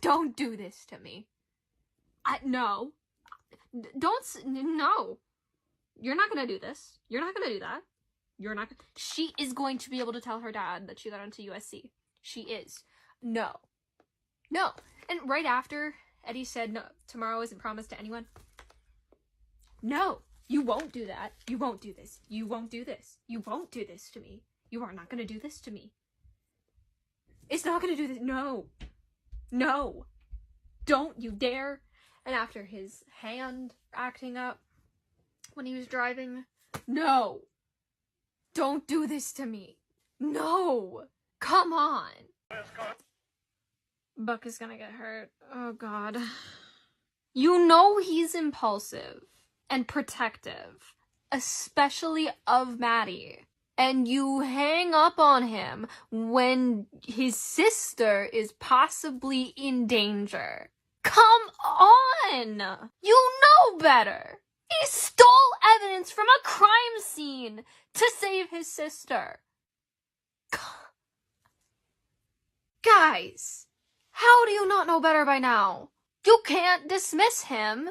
Don't do this to me. No. No. You're not gonna do this. You're not gonna do that. You're not. She is going to be able to tell her dad that she got into USC. She is. No. No. And right after Eddie said, no, tomorrow isn't promised to anyone. No. You won't do that. You won't do this. You won't do this. You won't do this to me. You are not going to do this to me. It's not going to do this. No. No. Don't you dare. And after his hand acting up when he was driving, no. Don't do this to me. No. Come on. Buck is gonna get hurt. Oh god. You know he's impulsive and protective, especially of Maddie. And you hang up on him when his sister is possibly in danger. Come on! You know better! He stole evidence from a crime scene to save his sister. Guys, how do you not know better by now? You can't dismiss him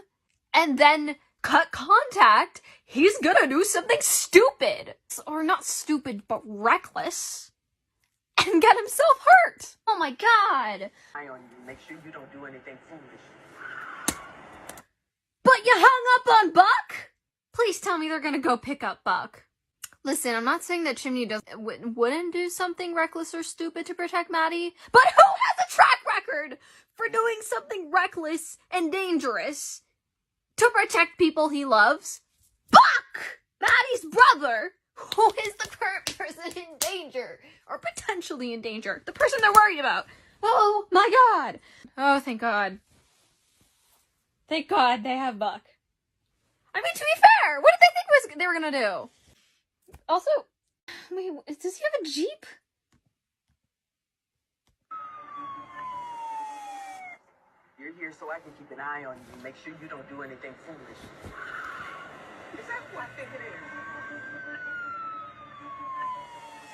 and then cut contact. He's gonna do something stupid. Or not stupid, but reckless. And get himself hurt. Oh my god. Eye on you. Make sure you don't do anything foolish. But you hung up on Buck? Please tell me they're gonna go pick up Buck. Listen, I'm not saying that Chimney wouldn't do something reckless or stupid to protect Maddie, but who has a track record for doing something reckless and dangerous to protect people he loves? Buck! Maddie's brother, who is the current person in danger, or potentially in danger, the person they're worried about. Oh my god! Oh, thank god. Thank god they have Buck. I mean, to be fair, what did they think they were gonna do? Also, wait, does he have a Jeep? You're here so I can keep an eye on you and make sure you don't do anything foolish. Is that who I think it is?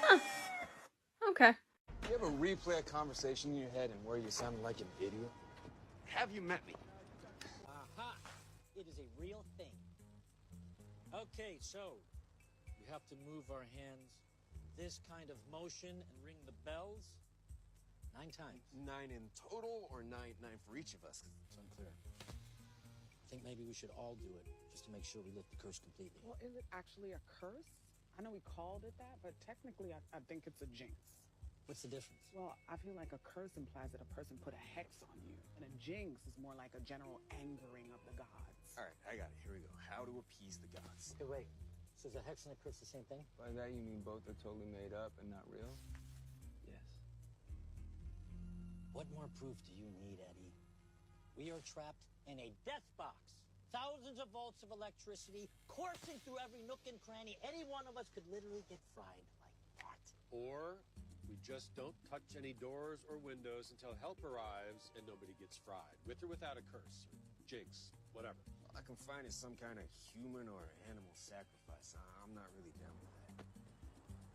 Huh. Okay. You ever replay a conversation in your head and where you sounded like an idiot? Have you met me? Aha! It is a real thing. Okay, so we have to move our hands this kind of motion and ring the bells 9 times. 9 in total or nine for each of us? It's unclear. I think maybe we should all do it just to make sure we lift the curse completely. Well, is it actually a curse? I know we called it that, but technically I think it's a jinx. What's the difference? Well, I feel like a curse implies that a person put a hex on you, and a jinx is more like a general angering of the gods. All right, I got it. Here we go. How to appease the gods. Hey, wait. So is a hex and a curse the same thing? By that you mean both are totally made up and not real? Yes. What more proof do you need, Eddie? We are trapped in a death box. Thousands of volts of electricity coursing through every nook and cranny. Any one of us could literally get fried like that. Or we just don't touch any doors or windows until help arrives and nobody gets fried, with or without a curse, or jinx, whatever. All I can find is some kind of human or animal sacrifice. I'm not really down with that.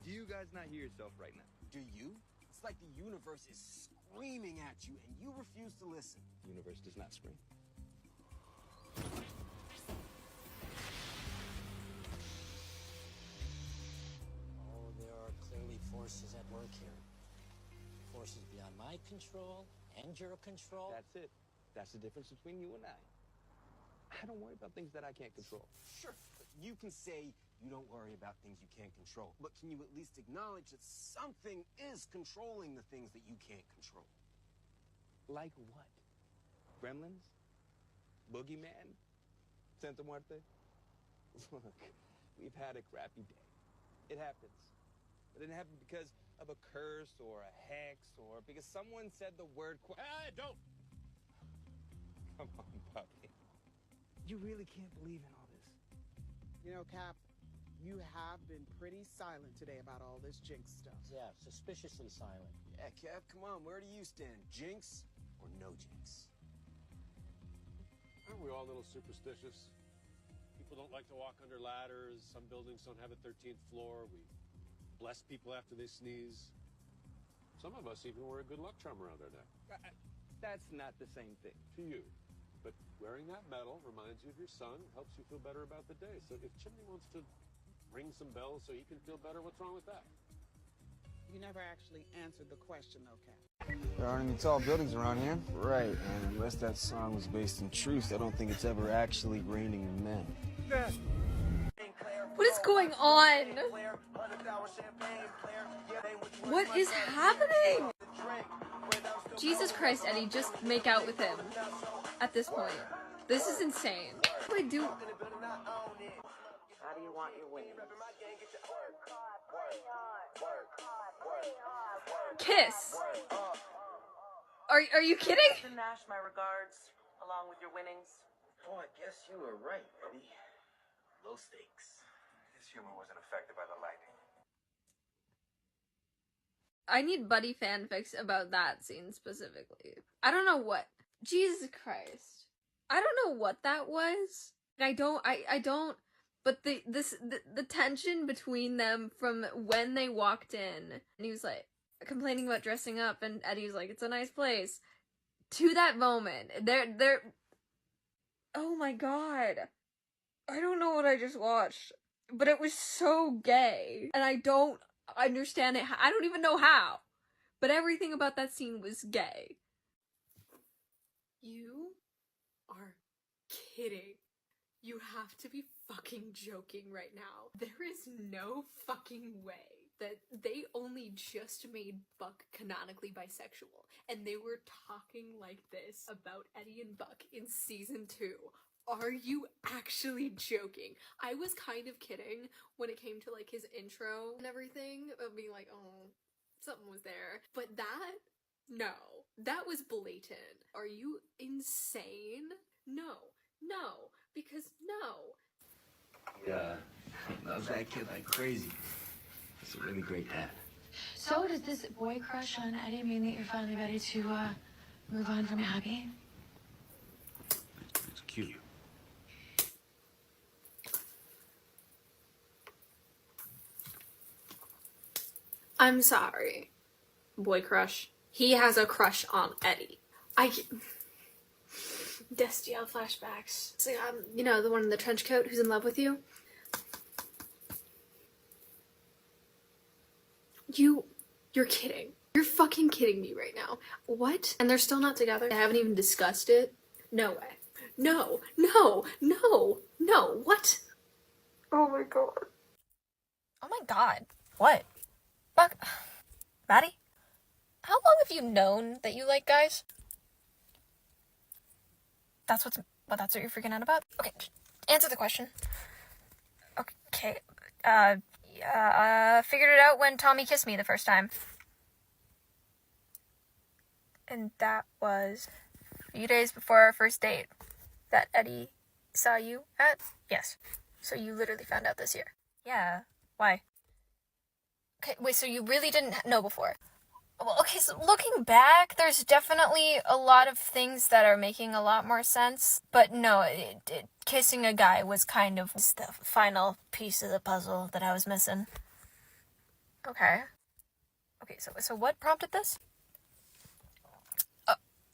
Do you guys not hear yourself right now? Do you? It's like the universe is screaming at you and you refuse to listen. The universe does not scream. Oh, there are clearly forces at work here. Forces beyond my control and your control. That's it. That's the difference between you and I. I don't worry about things that I can't control. Sure, but you can say you don't worry about things you can't control. But can you at least acknowledge that something is controlling the things that you can't control? Like what? Gremlins? Boogeyman? Santa Muerte? Look, we've had a crappy day. It happens. It didn't happen because of a curse or a hex or because someone said the word Hey, don't! Come on, puppy. You really can't believe in all this. You know, Cap, you have been pretty silent today about all this jinx stuff. Yeah, suspiciously silent. Yeah, Kev, come on, where do you stand? Jinx or no jinx? Aren't we all a little superstitious? People don't like to walk under ladders. Some buildings don't have a 13th floor. We bless people after they sneeze. Some of us even wear a good luck charm around our neck. That's not the same thing. To you. But wearing that medal reminds you of your son, helps you feel better about the day. So if Chimney wants to ring some bells so he can feel better, what's wrong with that? You never actually answered the question, though, Cap. There aren't any tall buildings around here. Right, and unless that song was based in truth, I don't think it's ever actually raining men. What is going on? What is happening? Jesus Christ, Eddie, just make out with him at this point. This is insane. What do I do? How do you want your winnings? Kiss. Are you kidding? Nash, my regards, along with your winnings. Oh, I guess you were right, Eddie. Low stakes. His humor wasn't affected by the lightning. I need buddy fanfics about that scene specifically. I don't know what. Jesus Christ. I don't know what that was. I don't. But the tension between them from when they walked in, and he was like complaining about dressing up, and Eddie was like, "It's a nice place." To that moment, they're. Oh my god. I don't know what I just watched, but it was so gay, and I don't understand it. I don't even know how, but everything about that scene was gay. You are kidding. You have to be fucking joking right now. There is no fucking way that they only just made Buck canonically bisexual, and they were talking like this about Eddie and Buck in season 2. Are you actually joking? I was kind of kidding when it came to like his intro and everything, of being like, oh, something was there. But that, no, that was blatant. Are you insane? No, because no. Yeah, loves that kid like crazy. He's a really great dad. So does this boy crush on Eddie mean that you're finally ready to move on from Abby? It's cute. I'm sorry, boy crush. He has a crush on Eddie. Destiel flashbacks. So, you know, the one in the trench coat who's in love with you? You're kidding. You're fucking kidding me right now. What? And they're still not together? They haven't even discussed it? No way. No. What? Oh my god. Oh my god. What? Buck. Maddie? How long have you known that you like guys? That's what you're freaking out about? Okay, answer the question. Okay, figured it out when Tommy kissed me the first time. And that was a few days before our first date that Eddie saw you at? Yes. So you literally found out this year? Yeah. Why? Okay, wait, so you really didn't know before? Well, okay, so looking back, there's definitely a lot of things that are making a lot more sense. But no, kissing a guy was kind of the final piece of the puzzle that I was missing. Okay. Okay, so what prompted this?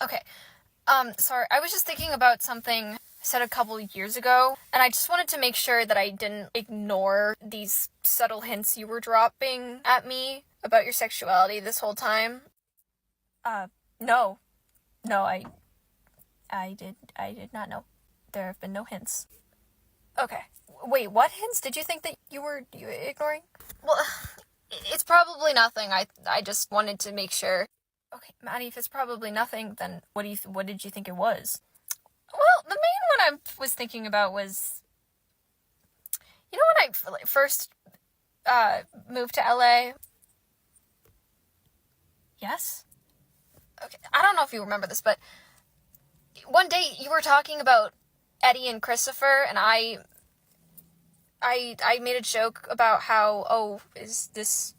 Okay. Sorry, I was just thinking about something I said a couple years ago, and I just wanted to make sure that I didn't ignore these subtle hints you were dropping at me about your sexuality this whole time. No, I did not know. There have been no hints. Okay. Wait, what hints did you think that you were ignoring? Well, it's probably nothing. I just wanted to make sure. Okay, Maddie, if it's probably nothing, then what did you think it was? Well, the main one I was thinking about was, you know, when I first moved to LA. Yes? Okay, I don't know if you remember this, but one day you were talking about Eddie and Christopher, and I made a joke about how, oh, is this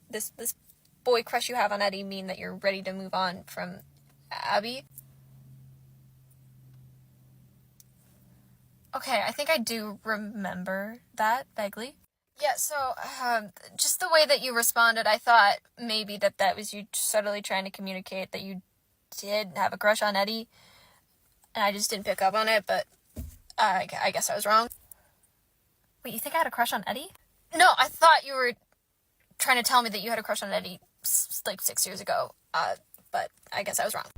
boy crush you have on Eddie mean that you're ready to move on from Abby? Okay, I think I do remember that vaguely. Yeah, so, just the way that you responded, I thought maybe that was you subtly trying to communicate that you did have a crush on Eddie, and I just didn't pick up on it, but I guess I was wrong. Wait, you think I had a crush on Eddie? No, I thought you were trying to tell me that you had a crush on Eddie, like, 6 years ago, but I guess I was wrong.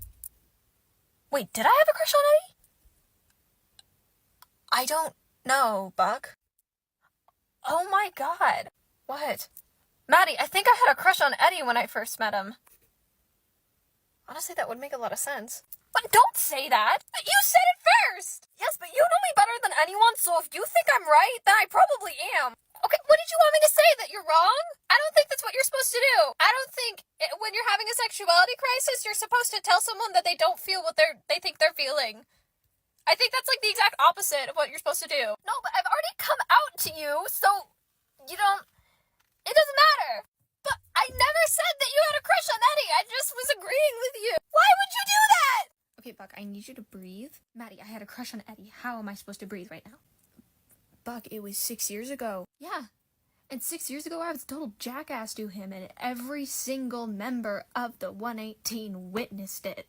Wait, did I have a crush on Eddie? I don't know, Buck. Oh my god. What? Maddie, I think I had a crush on Eddie when I first met him. Honestly, that would make a lot of sense. But don't say that! You said it first! Yes, but you know me better than anyone, so if you think I'm right, then I probably am. Okay, what did you want me to say? That you're wrong? I don't think that's what you're supposed to do. I don't think when you're having a sexuality crisis, you're supposed to tell someone that they don't feel what they think they're feeling. I think that's like the exact opposite of what you're supposed to do. No, but I've already come out to you, so you don't... It doesn't matter. But I never said that you had a crush on Eddie. I just was agreeing with you. Why would you do that? Okay, Buck, I need you to breathe. Maddie, I had a crush on Eddie. How am I supposed to breathe right now? Buck, it was 6 years ago. Yeah. And 6 years ago, I was a total jackass to him, and every single member of the 118 witnessed it.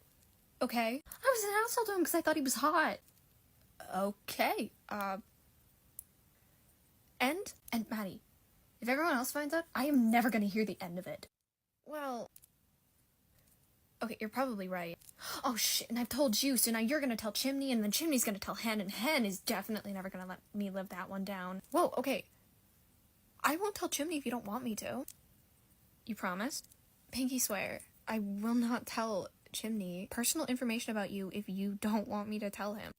Okay? I was an asshole to him because I thought he was hot. Okay. And Maddie, if everyone else finds out, I am never gonna hear the end of it. Well... Okay, you're probably right. Oh shit, and I've told you, so now you're gonna tell Chimney, and then Chimney's gonna tell Hen, and Hen is definitely never gonna let me live that one down. Whoa, okay. I won't tell Chimney if you don't want me to. You promise? Pinky swear, I will not tell Chimney personal information about you if you don't want me to tell him.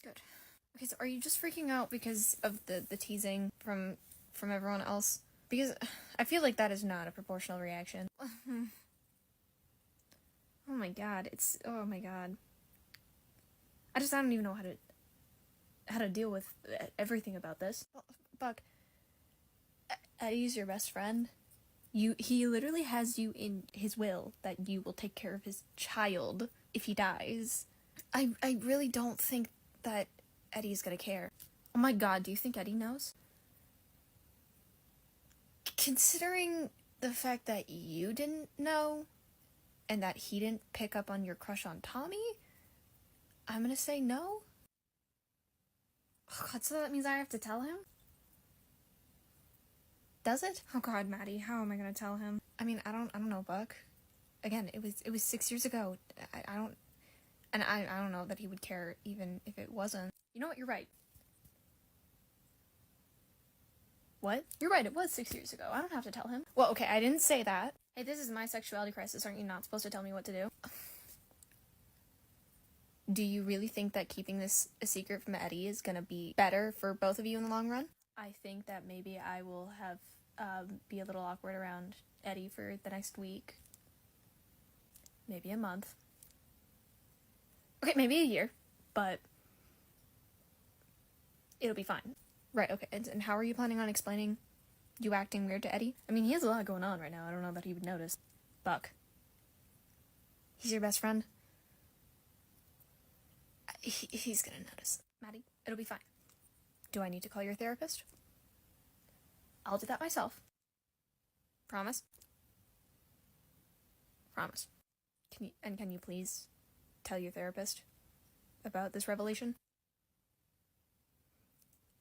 Good. Okay, so are you just freaking out because of the teasing from everyone else? Because I feel like that is not a proportional reaction. Oh my god, oh my god. I don't even know how to deal with everything about this. Buck, Eddie's your best friend. He literally has you in his will that you will take care of his child if he dies. I really don't think that Eddie's gonna care. Oh my god, do you think Eddie knows? Considering the fact that you didn't know, and that he didn't pick up on your crush on Tommy, I'm gonna say no. Oh god, so that means I have to tell him? Does it? Oh god, Maddie, how am I gonna tell him? I mean, I don't know, Buck. Again, it was 6 years ago. I don't know that he would care even if it wasn't. You know what, you're right. What? You're right, it was 6 years ago. I don't have to tell him. Well, okay, I didn't say that. Hey, this is my sexuality crisis. Aren't you not supposed to tell me what to do? Do you really think that keeping this a secret from Eddie is gonna be better for both of you in the long run? I think that maybe I will have, be a little awkward around Eddie for the next week. Maybe a month. Okay, maybe a year. But it'll be fine. Right, okay, and how are you planning on explaining you acting weird to Eddie? I mean, he has a lot going on right now. I don't know that he would notice. Buck. He's your best friend. He's gonna notice. Maddie, it'll be fine. Do I need to call your therapist? I'll do that myself. Promise? Promise. Can you please tell your therapist about this revelation?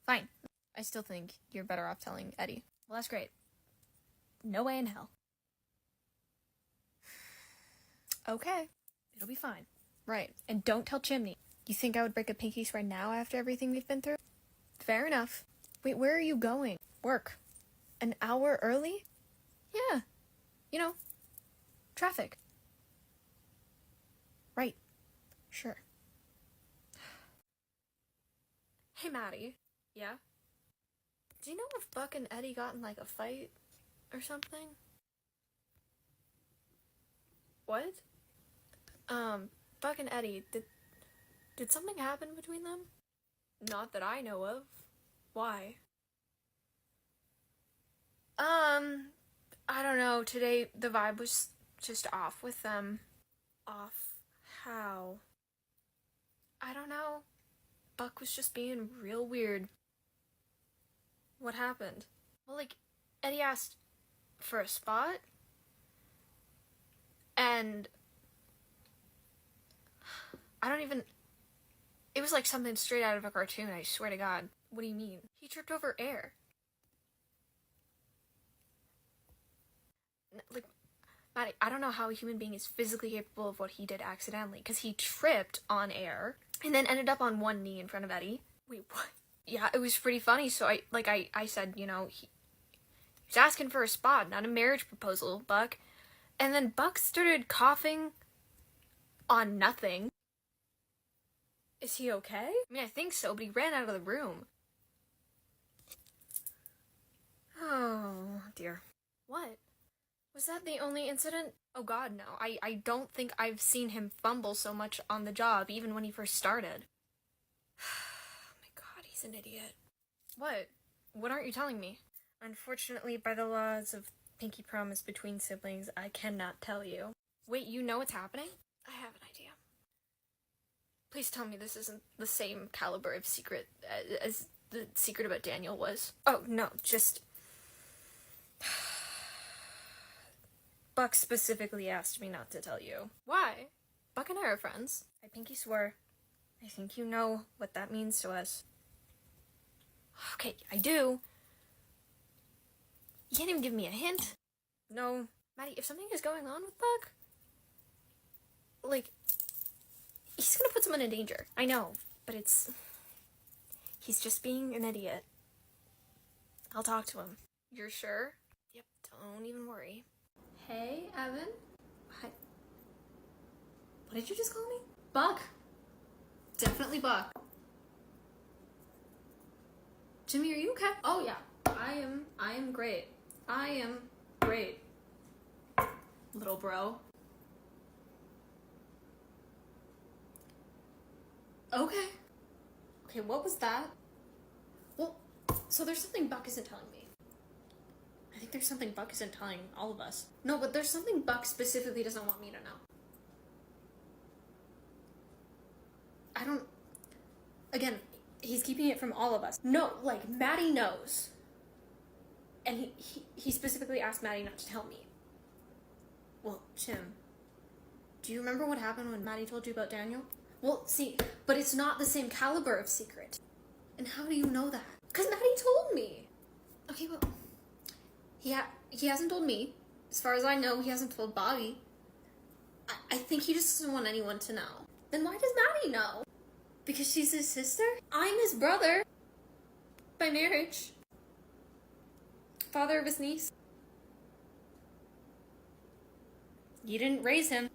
Fine. I still think you're better off telling Eddie. Well, that's great. No way in hell. Okay. It'll be fine. Right. And don't tell Chimney. You think I would break a pinky swear now after everything we've been through? Fair enough. Wait, where are you going? Work. An hour early? Yeah. You know, traffic. Right. Sure. Hey, Maddie. Yeah? Do you know if Buck and Eddie got in, like, a fight or something? What? Buck and Eddie, did something happen between them? Not that I know of. Why? I don't know. Today, the vibe was just off with them. Off how? I don't know. Buck was just being real weird. What happened? Well, like, Eddie asked for a spot, and I don't even... It was like something straight out of a cartoon, I swear to God. What do you mean? He tripped over air. Like, Maddie, I don't know how a human being is physically capable of what he did accidentally, because he tripped on air and then ended up on one knee in front of Eddie. Wait, what? Yeah, it was pretty funny, so I said, you know, he's asking for a spot, not a marriage proposal, Buck. And then Buck started coughing on nothing. Is he okay? I mean, I think so, but he ran out of the room. Oh, dear. What? Was that the only incident? Oh God, no. I don't think I've seen him fumble so much on the job, even when he first started. Oh my God, he's an idiot. What? What aren't you telling me? Unfortunately, by the laws of pinky promise between siblings, I cannot tell you. Wait, you know what's happening? I have an idea. Please tell me this isn't the same caliber of secret as the secret about Daniel was. Oh, no, just... Buck specifically asked me not to tell you. Why? Buck and I are friends. I pinky swear. I think you know what that means to us. Okay, I do. You can't even give me a hint. No. Maddie, if something is going on with Buck, like, he's gonna put someone in danger. I know, but he's just being an idiot. I'll talk to him. You're sure? Yep, don't even worry. Hey, Evan. Hi. What did you just call me? Buck. Definitely Buck. Jimmy, are you okay? Oh yeah, I am great. I am great. Little bro. Okay. Okay, what was that? Well, so there's something Buck isn't telling me. I think there's something Buck isn't telling all of us. No, but there's something Buck specifically doesn't want me to know. I don't... Again, he's keeping it from all of us. No, like, Maddie knows. And he specifically asked Maddie not to tell me. Well, Jim, do you remember what happened when Maddie told you about Daniel? Well, see, but it's not the same caliber of secret. And how do you know that? Because Maddie told me. Okay, well, he hasn't told me. As far as I know, he hasn't told Bobby. I think he just doesn't want anyone to know. Then why does Maddie know? Because she's his sister? I'm his brother. By marriage. Father of his niece. You didn't raise him.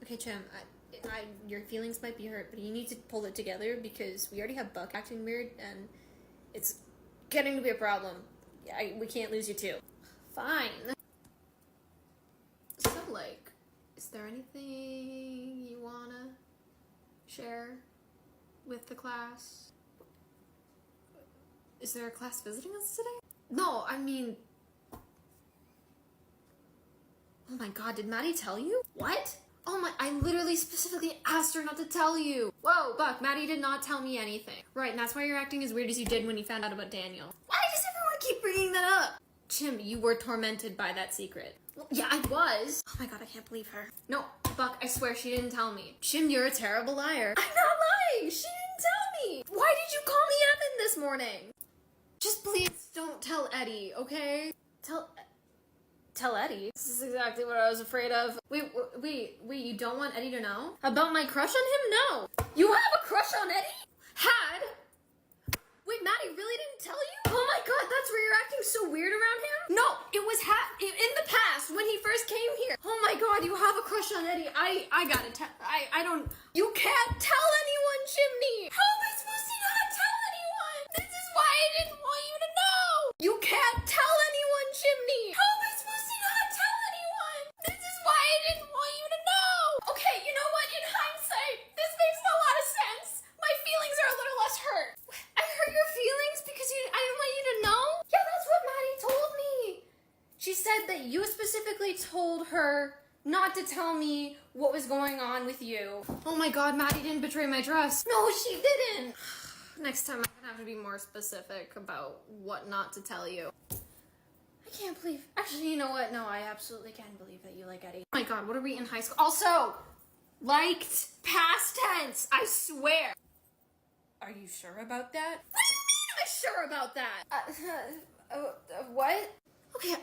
Okay, Jim, your feelings might be hurt, but you need to pull it together because we already have Buck acting weird and it's getting to be a problem. We can't lose you too. Fine. So, like, is there anything you wanna share with the class? Is there a class visiting us today? No, I mean... Oh my God, did Maddie tell you? What? Oh my, I literally specifically asked her not to tell you. Whoa, Buck, Maddie did not tell me anything. Right, and that's why you're acting as weird as you did when you found out about Daniel. Why does everyone keep bringing that up? Jim, you were tormented by that secret. Well, yeah, I was. Oh my God, I can't believe her. No, Buck, I swear she didn't tell me. Jim, you're a terrible liar. I'm not lying, she didn't tell me. Why did you call me Evan this morning? Just please don't tell Eddie, okay? Tell Eddie? This is exactly what I was afraid of. Wait, you don't want Eddie to know? About my crush on him? No. You have a crush on Eddie? Had? Wait, Maddie really didn't tell you? Oh my God, that's where you're acting so weird around him? No, it was in the past when he first came here. Oh my God, you have a crush on Eddie. I gotta tell, I don't, you can't tell anyone, Chimney. How am I supposed to not tell anyone? This is why I didn't want you to know. You can't tell anyone, Chimney. How am I supposed to not tell anyone? This is why I didn't want you to know. Okay, you know what? In hindsight, this makes a lot of sense. My feelings are a little less hurt. I hurt your feelings because I didn't want you to know? Yeah, that's what Maddie told me. She said that you specifically told her not to tell me what was going on with you. Oh my God, Maddie didn't betray my trust. No, she didn't. Next time I'm gonna have to be more specific about what not to tell you. I can't believe... Actually, you know what? No, I absolutely can believe that you like Eddie. Oh my God, what are we in high school? Also, Liked. Past tense. I swear. Are you sure about that? What do you mean I'm sure about that? What? Okay, I'm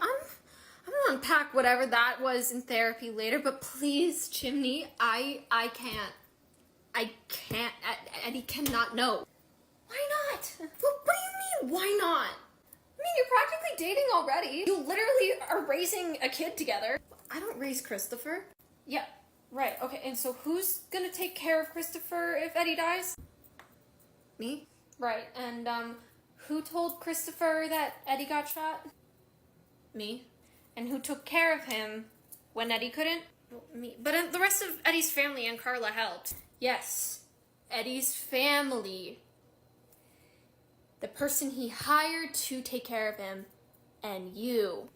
gonna unpack whatever that was in therapy later, but please, Chimney, I can't. Eddie cannot know. Why not? What do you mean, why not? I mean, you're practically dating already. You literally are raising a kid together. I don't raise Christopher. Yeah, right, okay, and so who's gonna take care of Christopher if Eddie dies? Me? Right, and, who told Christopher that Eddie got shot? Me. And who took care of him when Eddie couldn't? Well, me. But the rest of Eddie's family and Carla helped. Yes, Eddie's family. The person he hired to take care of him, and you.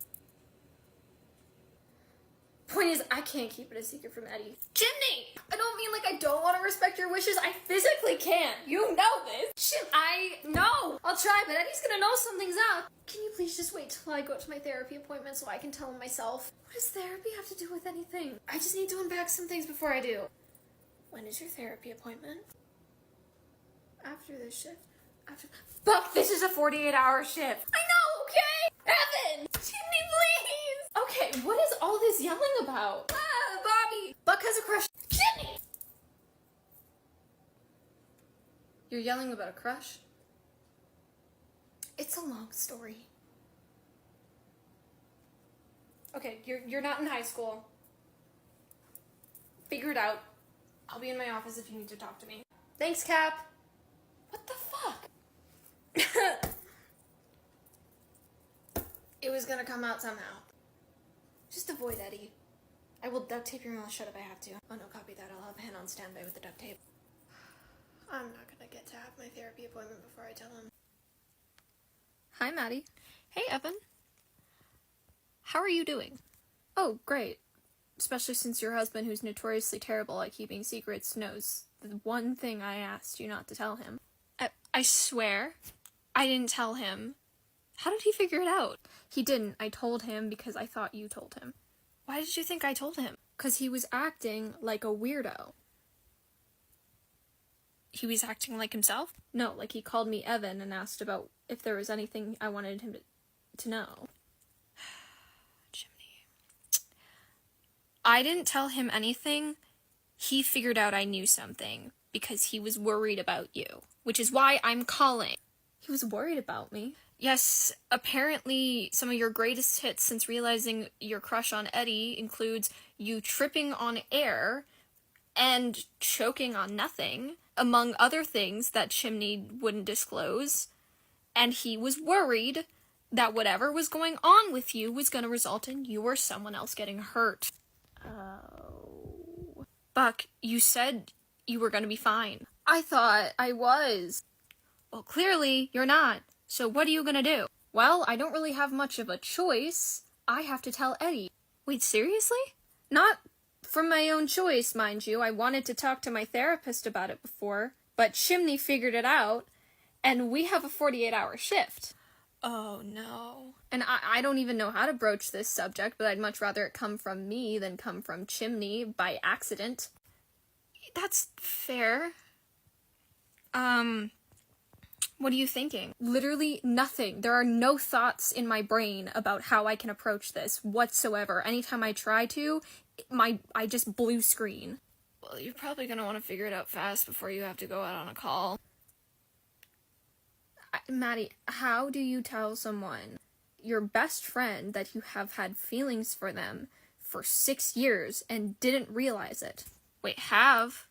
Point is, I can't keep it a secret from Eddie. Chimney! I don't mean like I don't want to respect your wishes. I physically can't. You know this. I know. I'll try, but Eddie's gonna know something's up. Can you please just wait till I go to my therapy appointment so I can tell him myself? What does therapy have to do with anything? I just need to unpack some things before I do. When is your therapy appointment? After this shift. Buck, this is a 48-hour shift. I know, okay? Evan! Chimney, please! Okay, what is all this yelling about? Ah, Bobby! Buck has a crush. Chimney! You're yelling about a crush? It's a long story. Okay, you're not in high school. Figure it out. I'll be in my office if you need to talk to me. Thanks, Cap. What the fuck? It was gonna come out somehow. Just avoid Eddie. I will duct tape your mouth shut if I have to. Oh no, copy that. I'll have Hen on standby with the duct tape. I'm not gonna get to have my therapy appointment before I tell him. Hi, Maddie. Hey, Evan. How are you doing? Oh, great. Especially since your husband, who's notoriously terrible at keeping secrets, knows the one thing I asked you not to tell him. I swear, I didn't tell him. How did he figure it out? He didn't. I told him because I thought you told him. Why did you think I told him? Because he was acting like a weirdo. He was acting like himself? No, like he called me Evan and asked about if there was anything I wanted him to know. Jiminy. I didn't tell him anything. He figured out I knew something because he was worried about you, which is why I'm calling. He was worried about me? Yes, apparently some of your greatest hits since realizing your crush on Eddie includes you tripping on air and choking on nothing, among other things that Chimney wouldn't disclose. And he was worried that whatever was going on with you was going to result in you or someone else getting hurt. Oh. Buck, you said you were going to be fine. I thought I was. Well, clearly you're not. So what are you gonna do? Well, I don't really have much of a choice. I have to tell Eddie. Wait, seriously? Not from my own choice, mind you. I wanted to talk to my therapist about it before, but Chimney figured it out, and we have a 48-hour shift. Oh, no. And I don't even know how to broach this subject, but I'd much rather it come from me than come from Chimney by accident. That's fair. What are you thinking? Literally nothing. There are no thoughts in my brain about how I can approach this whatsoever. Anytime I try to, I just blue screen. Well, you're probably gonna want to figure it out fast before you have to go out on a call. Maddie, how do you tell someone, your best friend, that you have had feelings for them for 6 years and didn't realize it? Wait, have?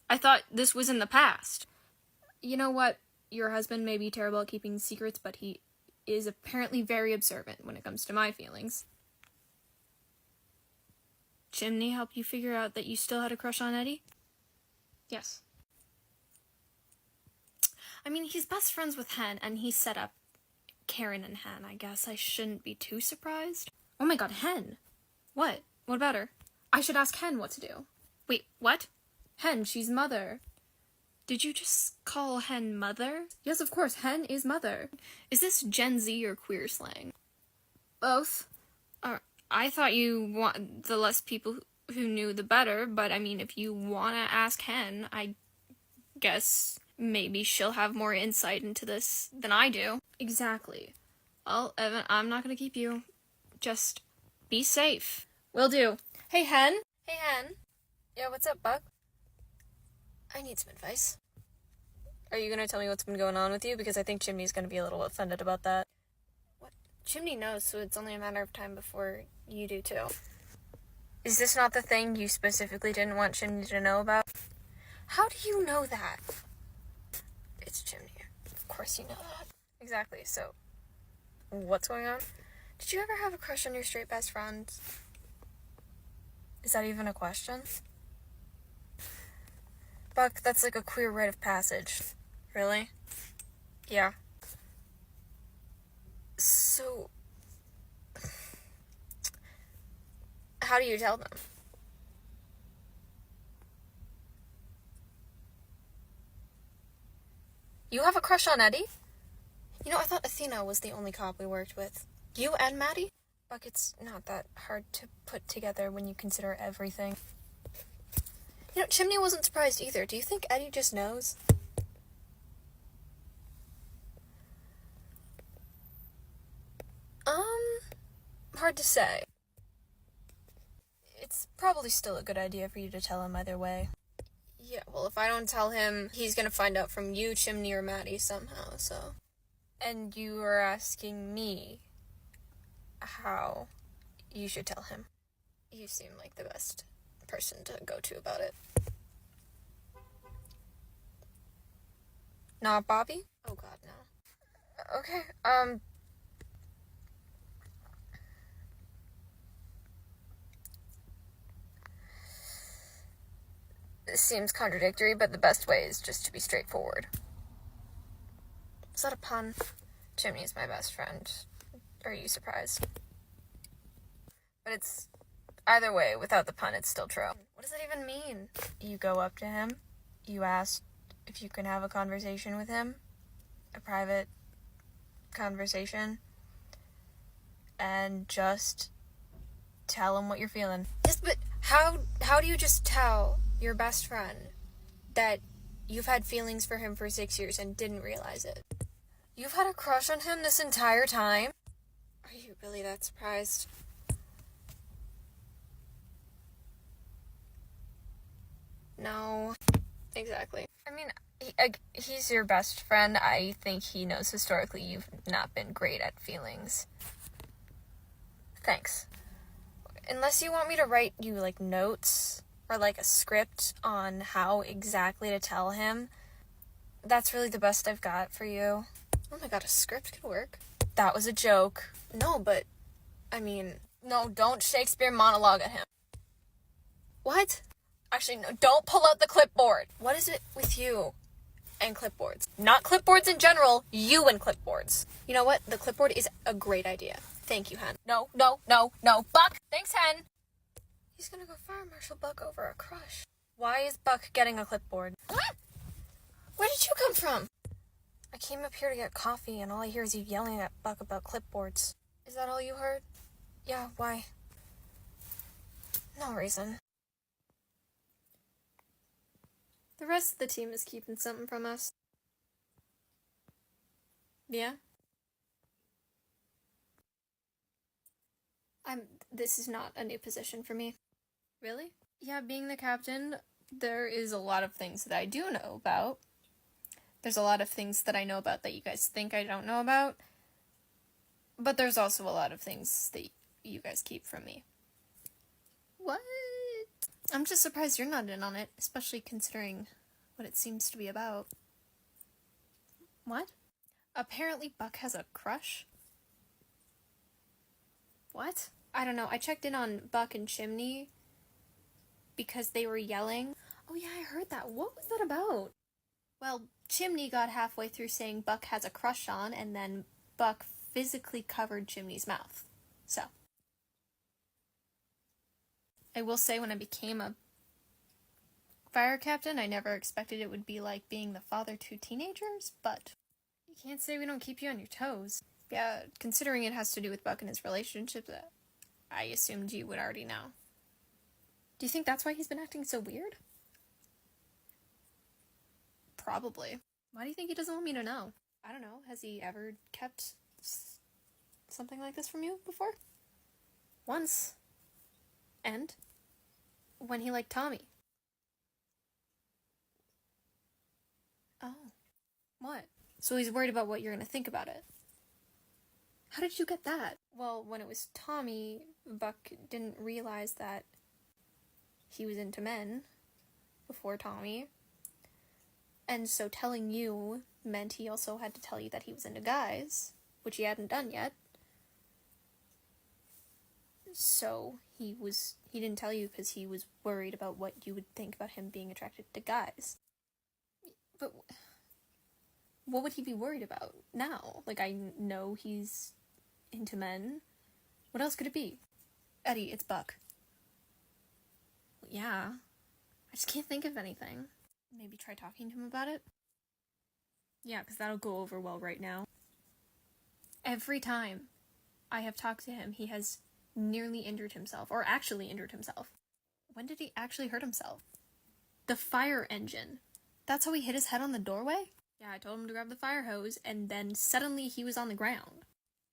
I thought this was in the past. You know what? Your husband may be terrible at keeping secrets, but he is apparently very observant when it comes to my feelings. Chimney helped you figure out that you still had a crush on Eddie? Yes. I mean, he's best friends with Hen, and he set up Karen and Hen. I guess I shouldn't be too surprised. Oh my god, Hen! What? What about her? I should ask Hen what to do. Wait, what? Hen, she's mother. Did you just call Hen mother? Yes, of course, Hen is mother. Is this Gen Z or queer slang? Both. I thought you want the less people who knew, the better, but I mean, if you want to ask Hen, I guess maybe she'll have more insight into this than I do. Exactly. Well, Evan, I'm not gonna keep you. Just be safe. Will do. Hey, Hen? Hey, Hen? Yeah, what's up, Buck? I need some advice. Are you gonna tell me what's been going on with you? Because I think Chimney's gonna be a little offended about that. What? Chimney knows, so it's only a matter of time before you do too. Is this not the thing you specifically didn't want Chimney to know about? How do you know that? It's Chimney. Of course you know that. Exactly, so what's going on? Did you ever have a crush on your straight best friend? Is that even a question? Buck, that's like a queer rite of passage. Really? Yeah. So, how do you tell them? You have a crush on Eddie? You know, I thought Athena was the only cop we worked with. You and Maddie? Buck, it's not that hard to put together when you consider everything. You know, Chimney wasn't surprised either. Do you think Eddie just knows? Hard to say. It's probably still a good idea for you to tell him either way. Yeah, well, if I don't tell him, he's gonna find out from you, Chimney, or Maddie somehow, so. And you are asking me how you should tell him. You seem like the best person to go to about it. Not Bobby? Oh god, no. Okay, this seems contradictory, but the best way is just to be straightforward. Is that a pun? Chimney's my best friend. Are you surprised? But it's, either way, without the pun, it's still true. What does that even mean? You go up to him, you ask if you can have a conversation with him, a private conversation, and just tell him what you're feeling. Yes, but how do you just tell your best friend that you've had feelings for him for 6 years and didn't realize it? You've had a crush on him this entire time? Are you really that surprised? No. Exactly. I mean, he's your best friend. I think he knows historically you've not been great at feelings. Thanks. Unless you want me to write you, like, notes or, like, a script on how exactly to tell him, that's really the best I've got for you. Oh my god, a script could work. That was a joke. No, but, I mean, no, don't Shakespeare monologue at him. What? Actually, no, don't pull out the clipboard. What is it with you and clipboards? Not clipboards in general, you and clipboards. You know what? The clipboard is a great idea. Thank you, Hen. No. Buck! Thanks, Hen! He's gonna go fire Marshal Buck over a crush. Why is Buck getting a clipboard? What? Where did you come from? I came up here to get coffee, and all I hear is you yelling at Buck about clipboards. Is that all you heard? Yeah, why? No reason. The rest of the team is keeping something from us. Yeah? This is not a new position for me. Really? Yeah, being the captain, there is a lot of things that I do know about. There's a lot of things that I know about that you guys think I don't know about. But there's also a lot of things that you guys keep from me. What? I'm just surprised you're not in on it, especially considering what it seems to be about. What? Apparently Buck has a crush? What? I don't know, I checked in on Buck and Chimney because they were yelling. Oh yeah, I heard that. What was that about? Well, Chimney got halfway through saying Buck has a crush on, and then Buck physically covered Chimney's mouth. So. I will say when I became a fire captain, I never expected it would be like being the father to teenagers, but you can't say we don't keep you on your toes. Yeah, considering it has to do with Buck and his relationship, I assumed you would already know. Do you think that's why he's been acting so weird? Probably. Why do you think he doesn't want me to know? I don't know. Has he ever kept something like this from you before? Once. And? When he liked Tommy. Oh. What? So he's worried about what you're gonna think about it. How did you get that? Well, when it was Tommy, Buck didn't realize that he was into men before Tommy. And so telling you meant he also had to tell you that he was into guys, which he hadn't done yet. So he didn't tell you because he was worried about what you would think about him being attracted to guys. But what would he be worried about now? Like, I know he's into men. What else could it be? Eddie, it's Buck. Yeah. I just can't think of anything. Maybe try talking to him about it? Yeah, because that'll go over well right now. Every time I have talked to him, he has nearly injured himself, or actually injured himself. When did he actually hurt himself? The fire engine. That's how he hit his head on the doorway? Yeah, I told him to grab the fire hose, and then suddenly he was on the ground.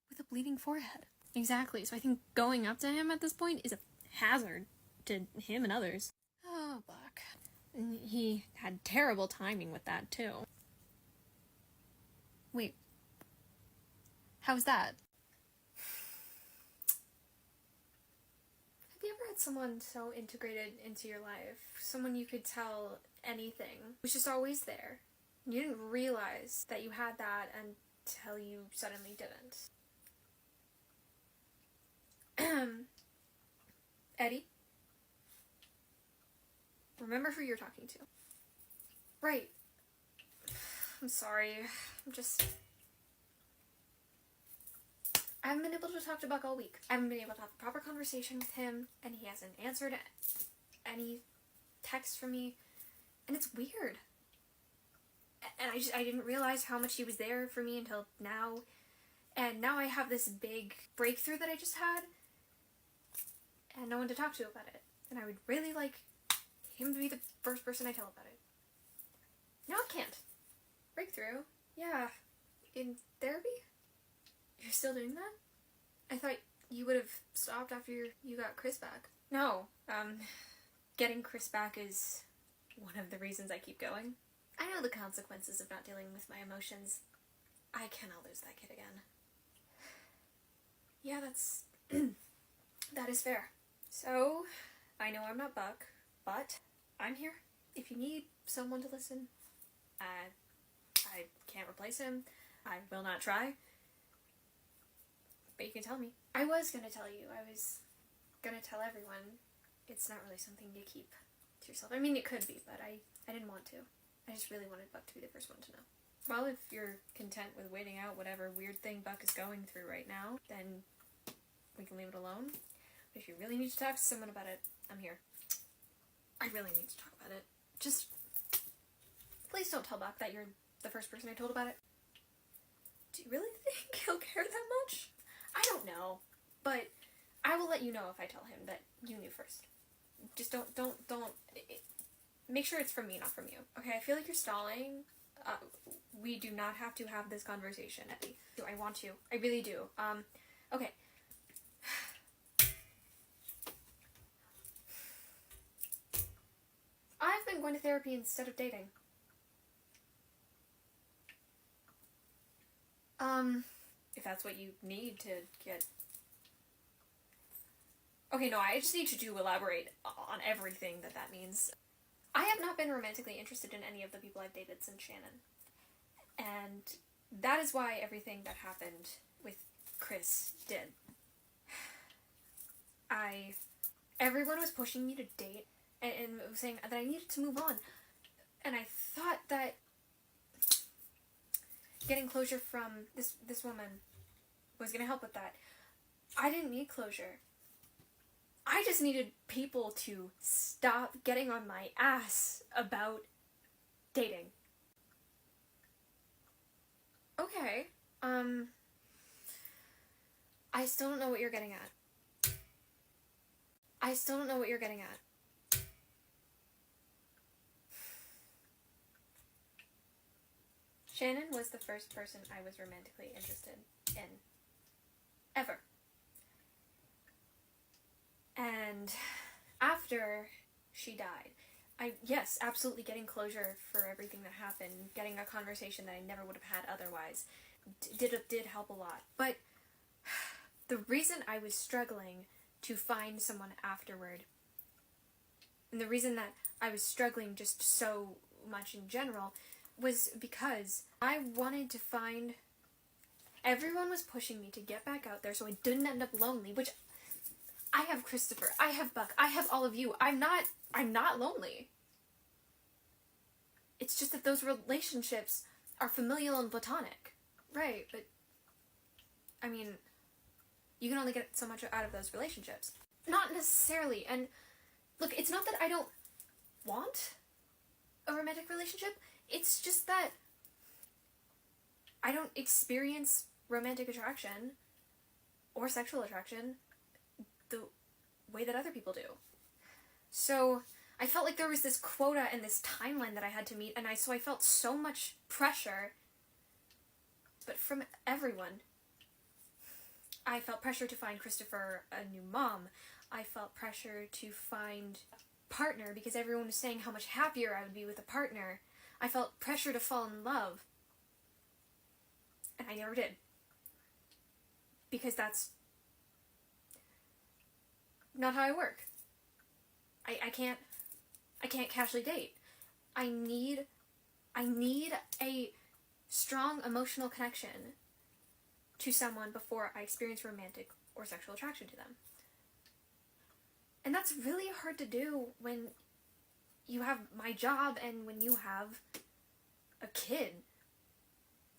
With a bleeding forehead. Exactly, so I think going up to him at this point is a hazard to him and others. Oh, Buck. And he had terrible timing with that, too. Wait. How's that? Have you ever had someone so integrated into your life? Someone you could tell anything, was just always there. You didn't realize that you had that until you suddenly didn't. Eddie? Remember who you're talking to. Right. I'm sorry. I haven't been able to talk to Buck all week. I haven't been able to have a proper conversation with him, and he hasn't answered any texts from me, and it's weird. And I didn't realize how much he was there for me until now, and now I have this big breakthrough that I just had, and no one to talk to about it, and I would really like him to be the first person I tell about it. No, I can't. Breakthrough? Yeah. In therapy? You're still doing that? I thought you would have stopped after you got Chris back. No, getting Chris back is one of the reasons I keep going. I know the consequences of not dealing with my emotions. I cannot lose that kid again. Yeah, that is fair. So, I know I'm not Buck, but I'm here. If you need someone to listen, I can't replace him. I will not try. But you can tell me. I was gonna tell you. I was gonna tell everyone. It's not really something you keep to yourself. I mean, it could be, but I didn't want to. I just really wanted Buck to be the first one to know. Well, if you're content with waiting out whatever weird thing Buck is going through right now, then we can leave it alone. But if you really need to talk to someone about it, I'm here. I really need to talk about it. Just, please don't tell Buck that you're the first person I told about it. Do you really think he'll care that much? I don't know, but I will let you know if I tell him that you knew first. Just don't, make sure it's from me, not from you. Okay, I feel like you're stalling. We do not have to have this conversation, Eddie. I want to. I really do. Okay. I've been going to therapy instead of dating. If that's what you need to get... Okay, no, I just need you to elaborate on everything that means. I have not been romantically interested in any of the people I've dated since Shannon. And that is why everything that happened with Chris did. Everyone was pushing me to date and was saying that I needed to move on. And I thought that getting closure from this woman was gonna help with that. I didn't need closure. I just needed people to stop getting on my ass about dating. Okay, I still don't know what you're getting at. Shannon was the first person I was romantically interested in. Ever. And after she died, yes, absolutely getting closure for everything that happened, getting a conversation that I never would have had otherwise, did help a lot. But the reason I was struggling to find someone afterward, and the reason that I was struggling just so much in general, was because I wanted to find... Everyone was pushing me to get back out there so I didn't end up lonely, which... I have Christopher, I have Buck, I have all of you. I'm not lonely. It's just that those relationships are familial and platonic. Right, but... I mean, you can only get so much out of those relationships. Not necessarily, and... Look, it's not that I don't want a romantic relationship, it's just that I don't experience romantic attraction or sexual attraction the way that other people do. So I felt like there was this quota and this timeline that I had to meet, and so I felt so much pressure, but from everyone. I felt pressure to find Christopher a new mom. I felt pressure to find a partner because everyone was saying how much happier I would be with a partner. I felt pressure to fall in love. And I never did. Because that's not how I work. I can't casually date. I need a strong emotional connection to someone before I experience romantic or sexual attraction to them. And that's really hard to do when you have my job and when you have a kid.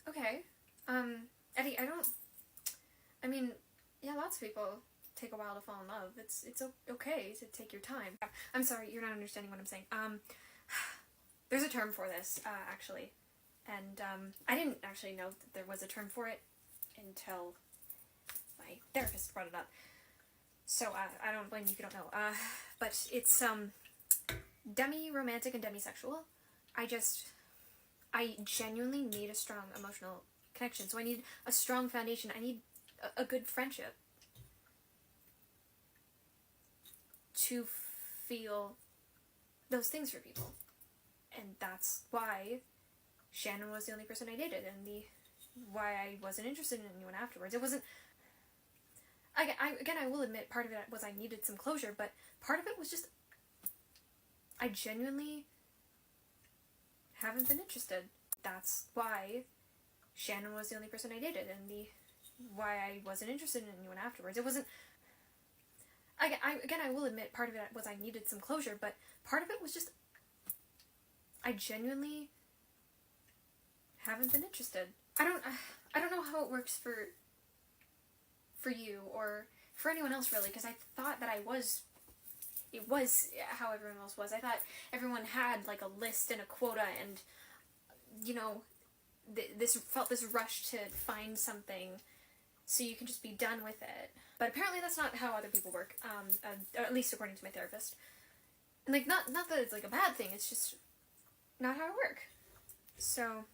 Okay. Eddie, I mean, yeah, lots of people take a while to fall in love. It's okay to take your time. I'm sorry, you're not understanding what I'm saying. There's a term for this, actually. And, I didn't actually know that there was a term for it until my therapist brought it up. So, I don't blame you if you don't know. But it's, demi-romantic and demisexual. I genuinely need a strong emotional connection. So I need a strong foundation. I need a good friendship to feel those things for people. And that's why Shannon was the only person I dated, and why I wasn't interested in anyone afterwards. It wasn't... Again, I will admit, part of it was I needed some closure, but part of it was just... I genuinely haven't been interested. That's why Shannon was the only person I dated, and why I wasn't interested in anyone afterwards. It wasn't... Again, I will admit, part of it was I needed some closure, but part of it was just... I genuinely haven't been interested. I don't know how it works for you, or for anyone else, really, because I thought that it was how everyone else was. I thought everyone had, like, a list and a quota, and, you know, this rush to find something so you can just be done with it. But apparently that's not how other people work, or at least according to my therapist. And, like, not that it's, like, a bad thing, it's just not how I work. So,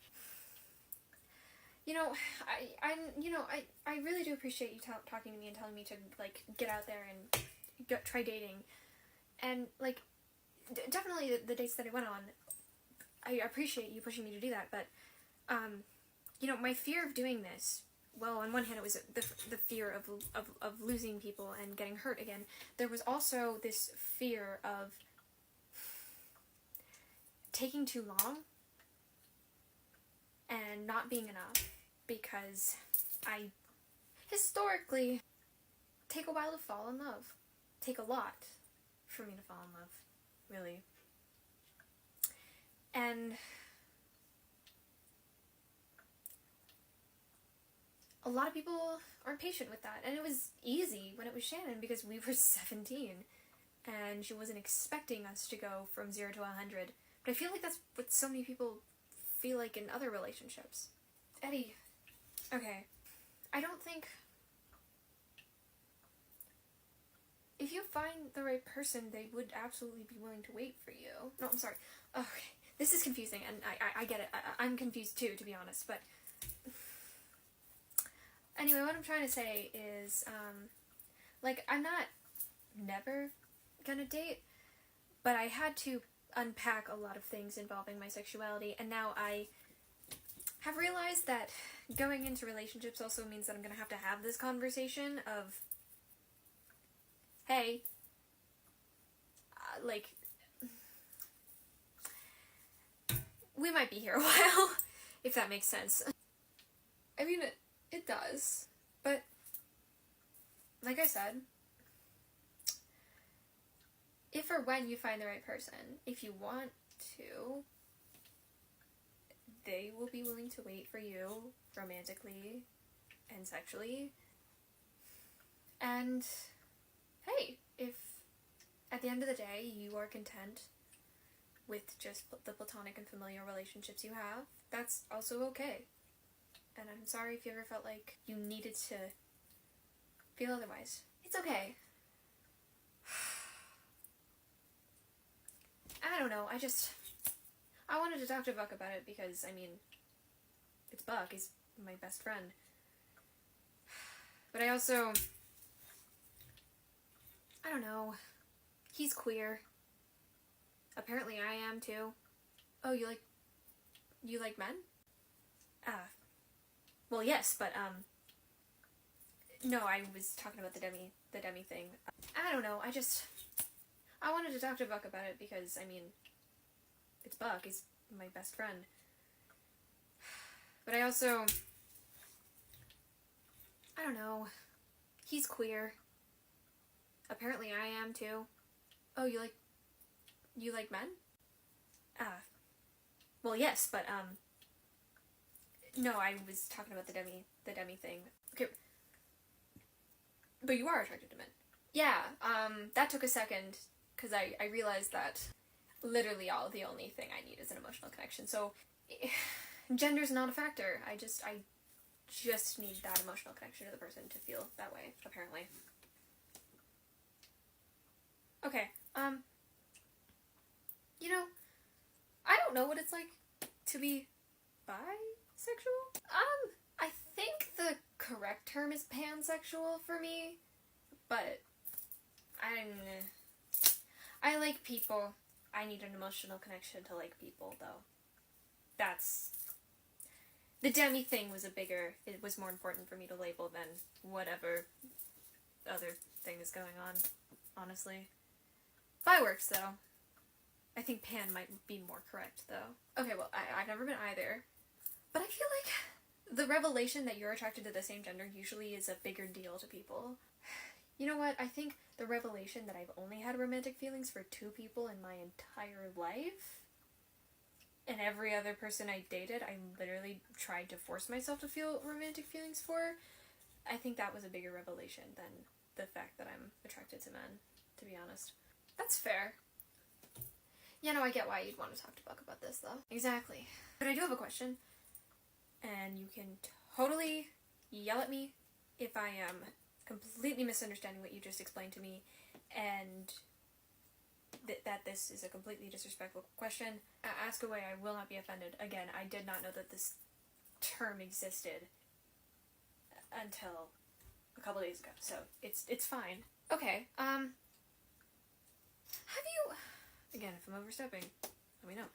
you know, I really do appreciate you talking to me and telling me to, like, get out there and try dating. And, like, definitely the dates that I went on, I appreciate you pushing me to do that, but, you know, my fear of doing this, well, on one hand it was the fear of losing people and getting hurt again. There was also this fear of taking too long and not being enough, because I historically take a while to fall in love. Take a lot for me to fall in love, really. And a lot of people aren't patient with that, and it was easy when it was Shannon because we were 17 and she wasn't expecting us to go from 0 to 100. But I feel like that's what so many people feel like in other relationships. Eddie, okay, I don't think... If you find the right person, they would absolutely be willing to wait for you. No, I'm sorry. Okay, This is confusing, and I get it. I'm confused too, to be honest, but... Anyway, what I'm trying to say is, like, I'm not never gonna date, but I had to unpack a lot of things involving my sexuality, and now I have realized that going into relationships also means that I'm gonna have to have this conversation of, hey, like, we might be here a while, if that makes sense. I mean, it does, but, like I said, if or when you find the right person, if you want to, they will be willing to wait for you romantically and sexually. And hey, if at the end of the day you are content with just the platonic and familiar relationships you have, that's also okay. And I'm sorry if you ever felt like you needed to feel otherwise. It's okay. I don't know, I wanted to talk to Buck about it because, I mean, it's Buck, he's my best friend. But I also, I don't know, he's queer. Apparently I am too. Oh, you like men? Well, yes, but, no, I was talking about the demi thing. I don't know, I wanted to talk to Buck about it because, I mean, it's Buck, he's my best friend. But I also, I don't know, he's queer. Apparently I am too. Oh, you like men? Well, yes, but, no, I was talking about the demi thing. Okay. But you are attracted to men. Yeah, that took a second, because I realized that literally the only thing I need is an emotional connection. So, gender's not a factor. I just need that emotional connection to the person to feel that way, apparently. Okay, you know, I don't know what it's like to be bisexual. I think the correct term is pansexual for me, but I like people. I need an emotional connection to like people, though. The demi thing was it was more important for me to label than whatever other thing is going on, honestly. Bi works, though. I think pan might be more correct, though. Okay, well, I've never been either, but I feel like the revelation that you're attracted to the same gender usually is a bigger deal to people. You know what? I think the revelation that I've only had romantic feelings for 2 people in my entire life, and every other person I dated, I literally tried to force myself to feel romantic feelings for, I think that was a bigger revelation than the fact that I'm attracted to men, to be honest. That's fair. Yeah, no, I get why you'd want to talk to Buck about this, though. Exactly. But I do have a question, and you can totally yell at me if I am completely misunderstanding what you just explained to me, and that this is a completely disrespectful question. Ask away, I will not be offended. Again, I did not know that this term existed until a couple days ago, so it's fine. Okay, have you, again, if I'm overstepping, let me know.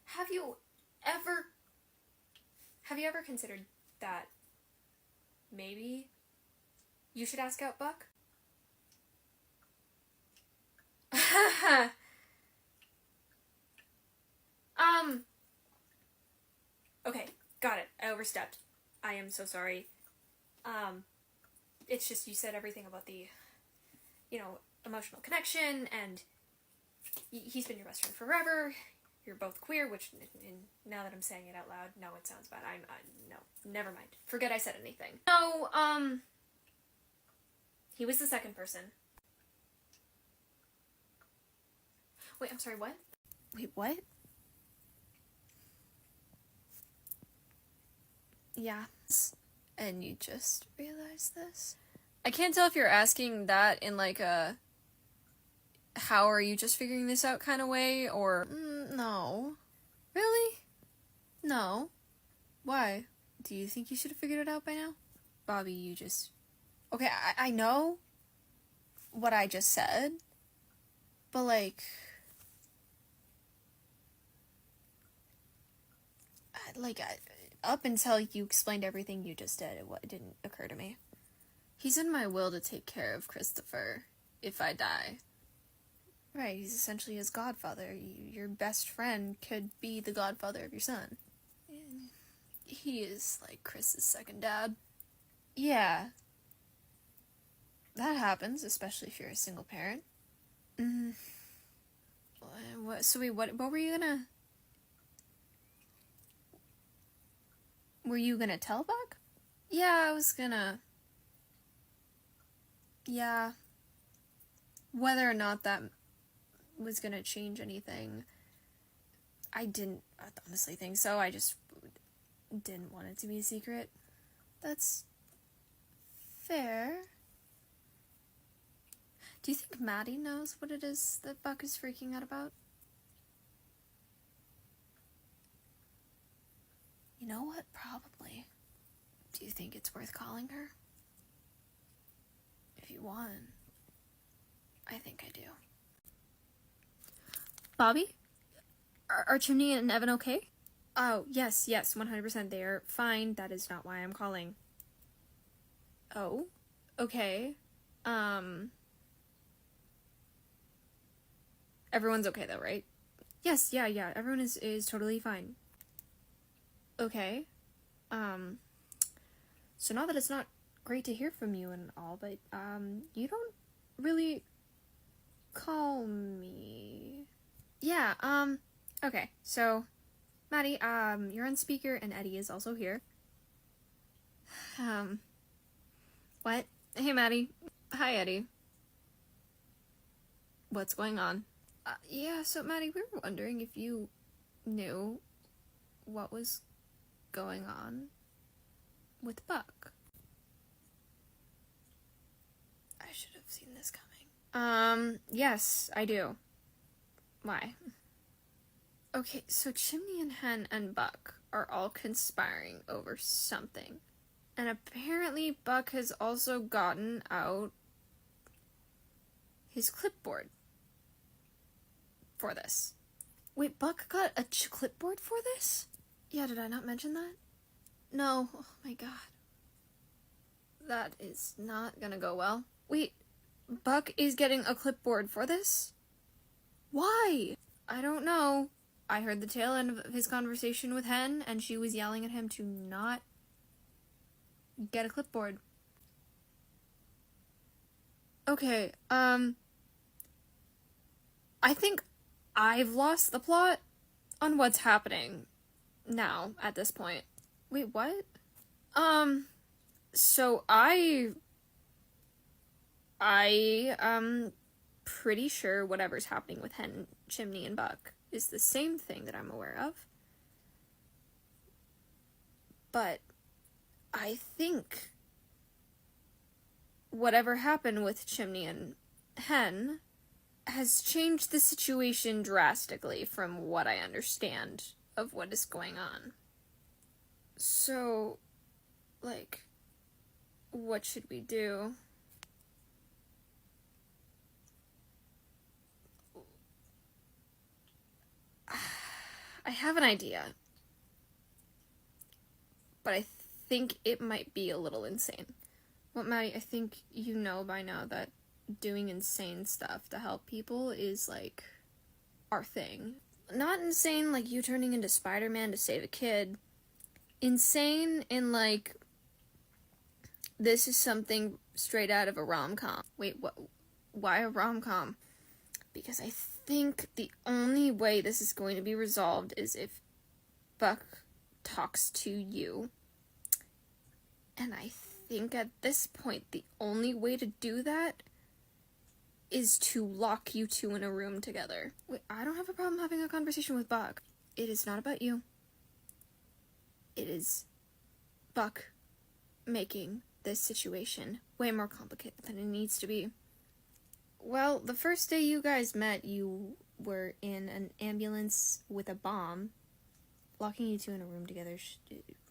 Have you ever considered that maybe you should ask out Buck? Okay, got it. I overstepped. I am so sorry. It's just you said everything about the, emotional connection, and he's been your best friend forever. You're both queer, which, now that I'm saying it out loud, no, it sounds bad. No, never mind. Forget I said anything. No, he was the second person. Wait, I'm sorry, what? Wait, what? Yeah. And you just realized this? I can't tell if you're asking that in like a how are you just figuring this out kind of way, or no. Really? No. Why? Do you think you should have figured it out by now? Bobby, you just... Okay, I know what I just said, but like... up until you explained everything you just did, it didn't occur to me. He's in my will to take care of Christopher if I die. Right, he's essentially his godfather. Your best friend could be the godfather of your son. He is like Chris's second dad. Yeah. That happens, especially if you're a single parent. What were you gonna... Were you gonna tell Buck? Yeah, I was gonna... Yeah. Whether or not that was gonna change anything, I didn't honestly think so. I just didn't want it to be a secret. That's fair. Do you think Maddie knows what it is that Buck is freaking out about? You know what? Probably. Do you think it's worth calling her? If you want. I think I do. Bobby? Are Chimney and Evan okay? Oh, yes, 100%. They are fine. That is not why I'm calling. Oh? Okay. Everyone's okay though, right? Yes, yeah. Everyone is totally fine. Okay. So now that it's not great to hear from you and all, but, you don't really call me. Yeah, okay, so, Maddie, you're on speaker and Eddie is also here. What? Hey, Maddie. Hi, Eddie. What's going on? Yeah, so, Maddie, we were wondering if you knew what was going on with Buck. I should have seen this coming. Yes, I do. Why? Okay, so Chimney and Hen and Buck are all conspiring over something. And apparently Buck has also gotten out his clipboard for this. Wait, Buck got a clipboard for this? Yeah, did I not mention that? No. Oh my god. That is not gonna go well. Wait, Buck is getting a clipboard for this? Why? I don't know. I heard the tail end of his conversation with Hen, and she was yelling at him to not get a clipboard. Okay, I think I've lost the plot on what's happening now, at this point. Wait, what? So I'm pretty sure whatever's happening with Hen, Chimney, and Buck is the same thing that I'm aware of. But I think whatever happened with Chimney and Hen has changed the situation drastically from what I understand of what is going on. So, like, what should we do? I have an idea, but I think it might be a little insane. Well, Maddie, I think you know by now that doing insane stuff to help people is, like, our thing. Not insane like you turning into Spider-Man to save a kid. Insane in, like, this is something straight out of a rom-com. Wait, what? Why a rom-com? Because I think the only way this is going to be resolved is if Buck talks to you. And I think at this point, the only way to do that is to lock you two in a room together. Wait, I don't have a problem having a conversation with Buck. It is not about you. It is Buck making this situation way more complicated than it needs to be. Well, the first day you guys met, you were in an ambulance with a bomb locking you two in a room together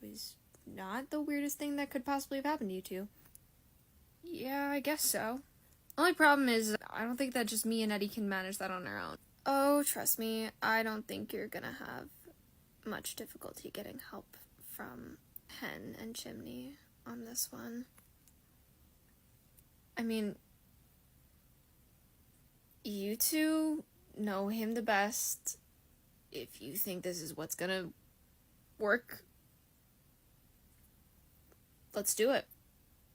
was not the weirdest thing that could possibly have happened to you two. Yeah, I guess so. Only problem is, I don't think that just me and Eddie can manage that on our own. Oh, trust me, I don't think you're gonna have much difficulty getting help from Hen and Chimney on this one. I mean, you two know him the best. If you think this is what's gonna work, let's do it.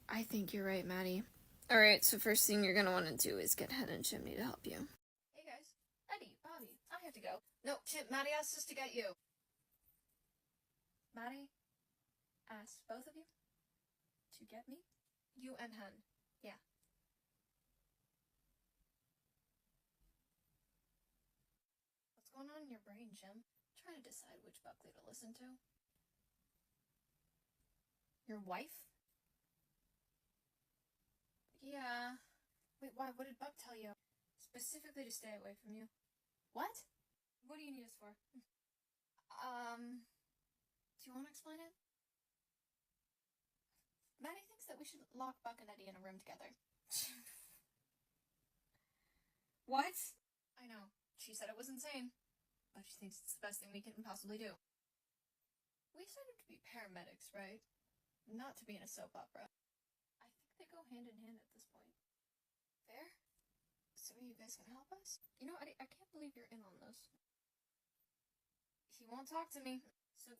I think you're right, Maddie. Alright, so first thing you're gonna want to do is get Hen and Chimney to help you. Hey guys, Eddie, Bobby, I have to go. No, Maddie asked us to get you. Maddie asked both of you to get me? You and Hen. Yeah. What's going on in your brain, Jim? Trying to decide which Buckley to listen to. Your wife? Yeah. Wait, why? What did Buck tell you? Specifically to stay away from you. What? What do you need us for? Do you want to explain it? Maddie thinks that we should lock Buck and Eddie in a room together. What? I know. She said it was insane. But she thinks it's the best thing we can possibly do. We decided to be paramedics, right? Not to be in a soap opera. I think they go hand in hand at this point. Fair? So are you guys gonna help us? You know, I can't believe you're in on this. He won't talk to me. So...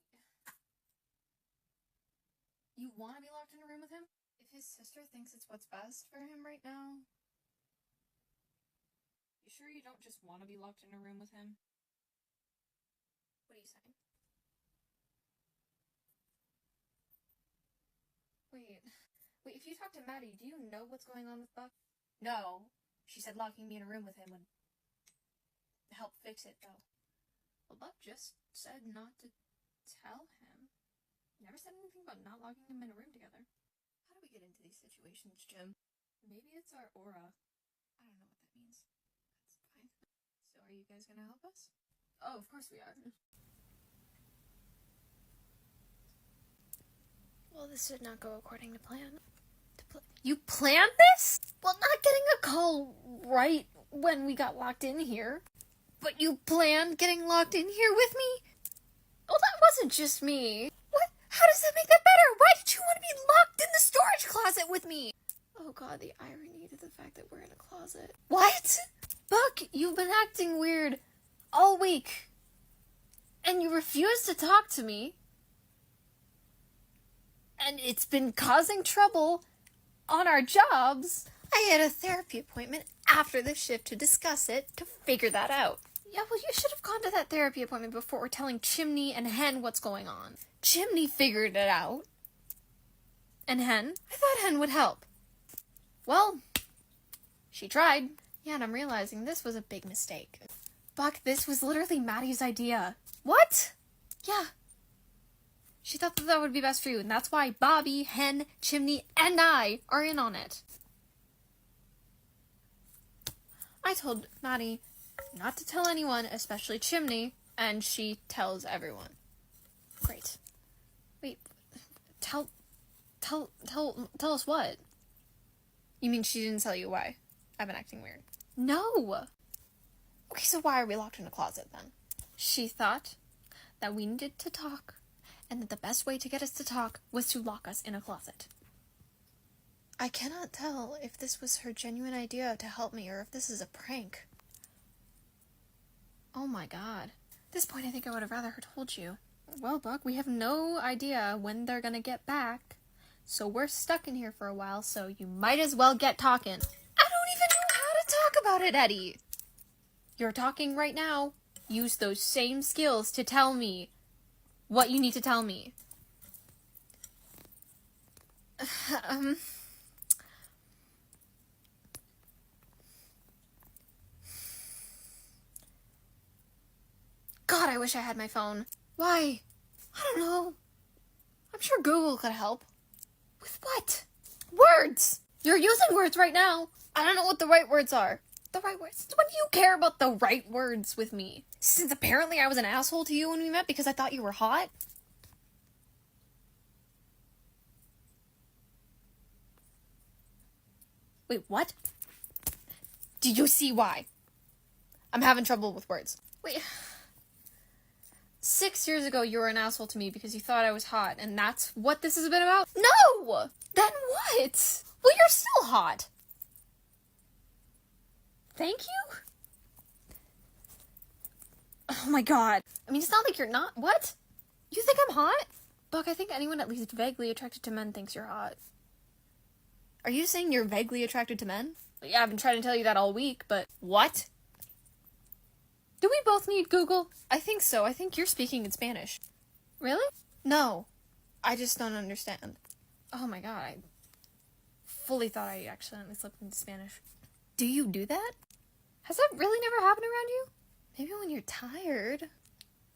You want to be locked in a room with him? If his sister thinks it's what's best for him right now... You sure you don't just want to be locked in a room with him? What are you saying? Wait, if you talk to Maddie, do you know what's going on with Buck? No. She said locking me in a room with him would help fix it, though. Well, Buck just said not to tell him. Never said anything about not locking him in a room together. How do we get into these situations, Jim? Maybe it's our aura. I don't know what that means. That's fine. So are you guys gonna help us? Oh, of course we are. Well, this did not go according to plan. You planned this? Well, not getting a call right when we got locked in here. But you planned getting locked in here with me? Well, that wasn't just me. What? How does that make that better? Why did you want to be locked in the storage closet with me? Oh god, the irony to the fact that we're in a closet. What? Buck, you've been acting weird all week. And you refuse to talk to me. And it's been causing trouble on our jobs. I had a therapy appointment after the shift to discuss it, to figure that out. Yeah, well, you should have gone to that therapy appointment before telling Chimney and Hen what's going on. Chimney figured it out. And Hen? I thought Hen would help. Well, she tried. Yeah, and I'm realizing this was a big mistake. Buck, this was literally Maddie's idea. What? Yeah. She thought that would be best for you, and that's why Bobby, Hen, Chimney, and I are in on it. I told Maddie not to tell anyone, especially Chimney, and she tells everyone. Great. Wait, tell us what? You mean she didn't tell you why? I've been acting weird. No! Okay, so why are we locked in a closet then? She thought that we needed to talk, and that the best way to get us to talk was to lock us in a closet. I cannot tell if this was her genuine idea to help me or if this is a prank. Oh my god. At this point, I think I would have rather her told you. Well, Buck, we have no idea when they're gonna get back, so we're stuck in here for a while, so you might as well get talking. I don't even know how to talk about it, Eddie! You're talking right now. Use those same skills to tell me what you need to tell me. God, I wish I had my phone. Why? I don't know. I'm sure Google could help. With what? Words! You're using words right now. I don't know what the right words are. The right words? What do you care about the right words with me? Since apparently I was an asshole to you when we met because I thought you were hot? Wait, what? Do you see why? I'm having trouble with words. Wait. 6 years ago, you were an asshole to me because you thought I was hot, and that's what this has been about? No! Then what? Well, you're still hot. Thank you? Oh my god. I mean, it's not like you're not. What? You think I'm hot? Buck, I think anyone at least vaguely attracted to men thinks you're hot. Are you saying you're vaguely attracted to men? Yeah, I've been trying to tell you that all week, but what? Do we both need Google? I think so. I think you're speaking in Spanish. Really? No. I just don't understand. Oh my god, I fully thought I accidentally slipped into Spanish. Do you do that? Has that really never happened around you? Maybe when you're tired.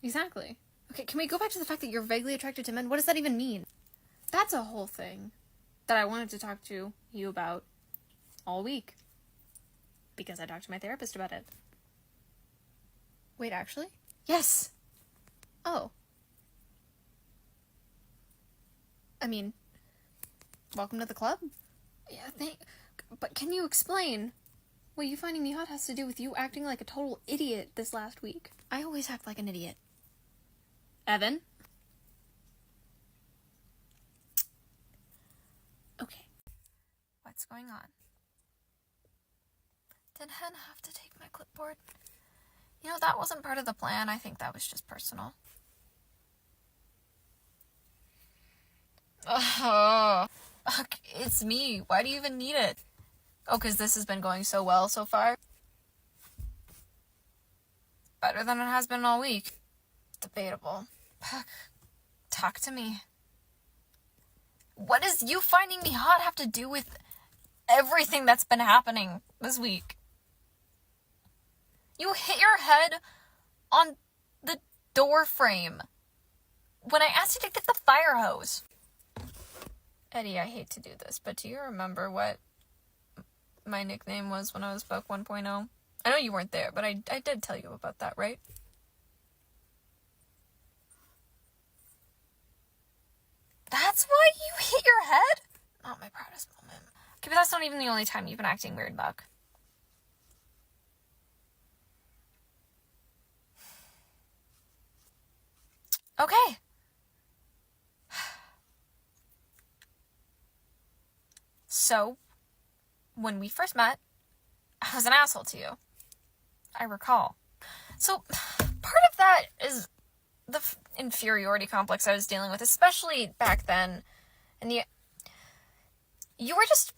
Exactly. Okay, can we go back to the fact that you're vaguely attracted to men? What does that even mean? That's a whole thing that I wanted to talk to you about all week. Because I talked to my therapist about it. Wait, actually? Yes! Oh. I mean, welcome to the club? Yeah, but can you explain what you finding me hot has to do with you acting like a total idiot this last week? I always act like an idiot. Evan? Okay. What's going on? Did Hen have to take my clipboard? You know, that wasn't part of the plan. I think that was just personal. Oh, it's me. Why do you even need it? Oh, because this has been going so well so far? Better than it has been all week. Debatable. Puck, talk to me. What does you finding me hot have to do with everything that's been happening this week? You hit your head on the door frame when I asked you to get the fire hose. Eddie, I hate to do this, but do you remember what my nickname was when I was Buck 1.0? I know you weren't there, but I did tell you about that, right? That's why you hit your head? Not my proudest moment. Okay, but that's not even the only time you've been acting weird, Buck. Okay. So, when we first met, I was an asshole to you. I recall. So, part of that is the inferiority complex I was dealing with, especially back then. And you were just,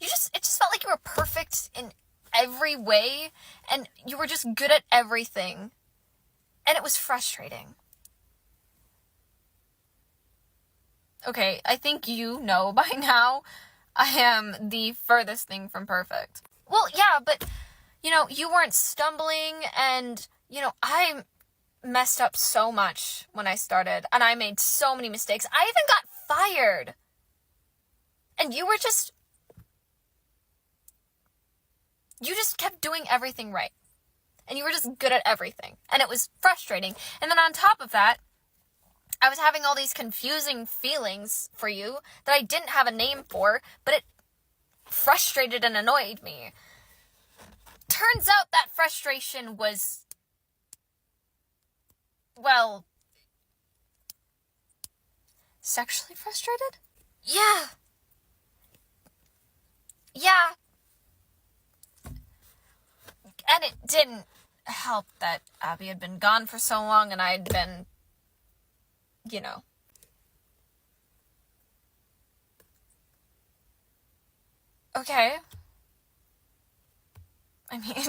it just felt like you were perfect in every way, and you were just good at everything. And it was frustrating. Okay, I think you know by now I am the furthest thing from perfect. Well, yeah, but, you know, you weren't stumbling, and, you know, I messed up so much when I started, and I made so many mistakes. I even got fired. And you just kept doing everything right. And you were just good at everything. And it was frustrating. And then on top of that, I was having all these confusing feelings for you that I didn't have a name for, but it frustrated and annoyed me. Turns out that frustration was, well, sexually frustrated? Yeah. Yeah. And it didn't help that Abby had been gone for so long and I'd been, you know. Okay. I mean, this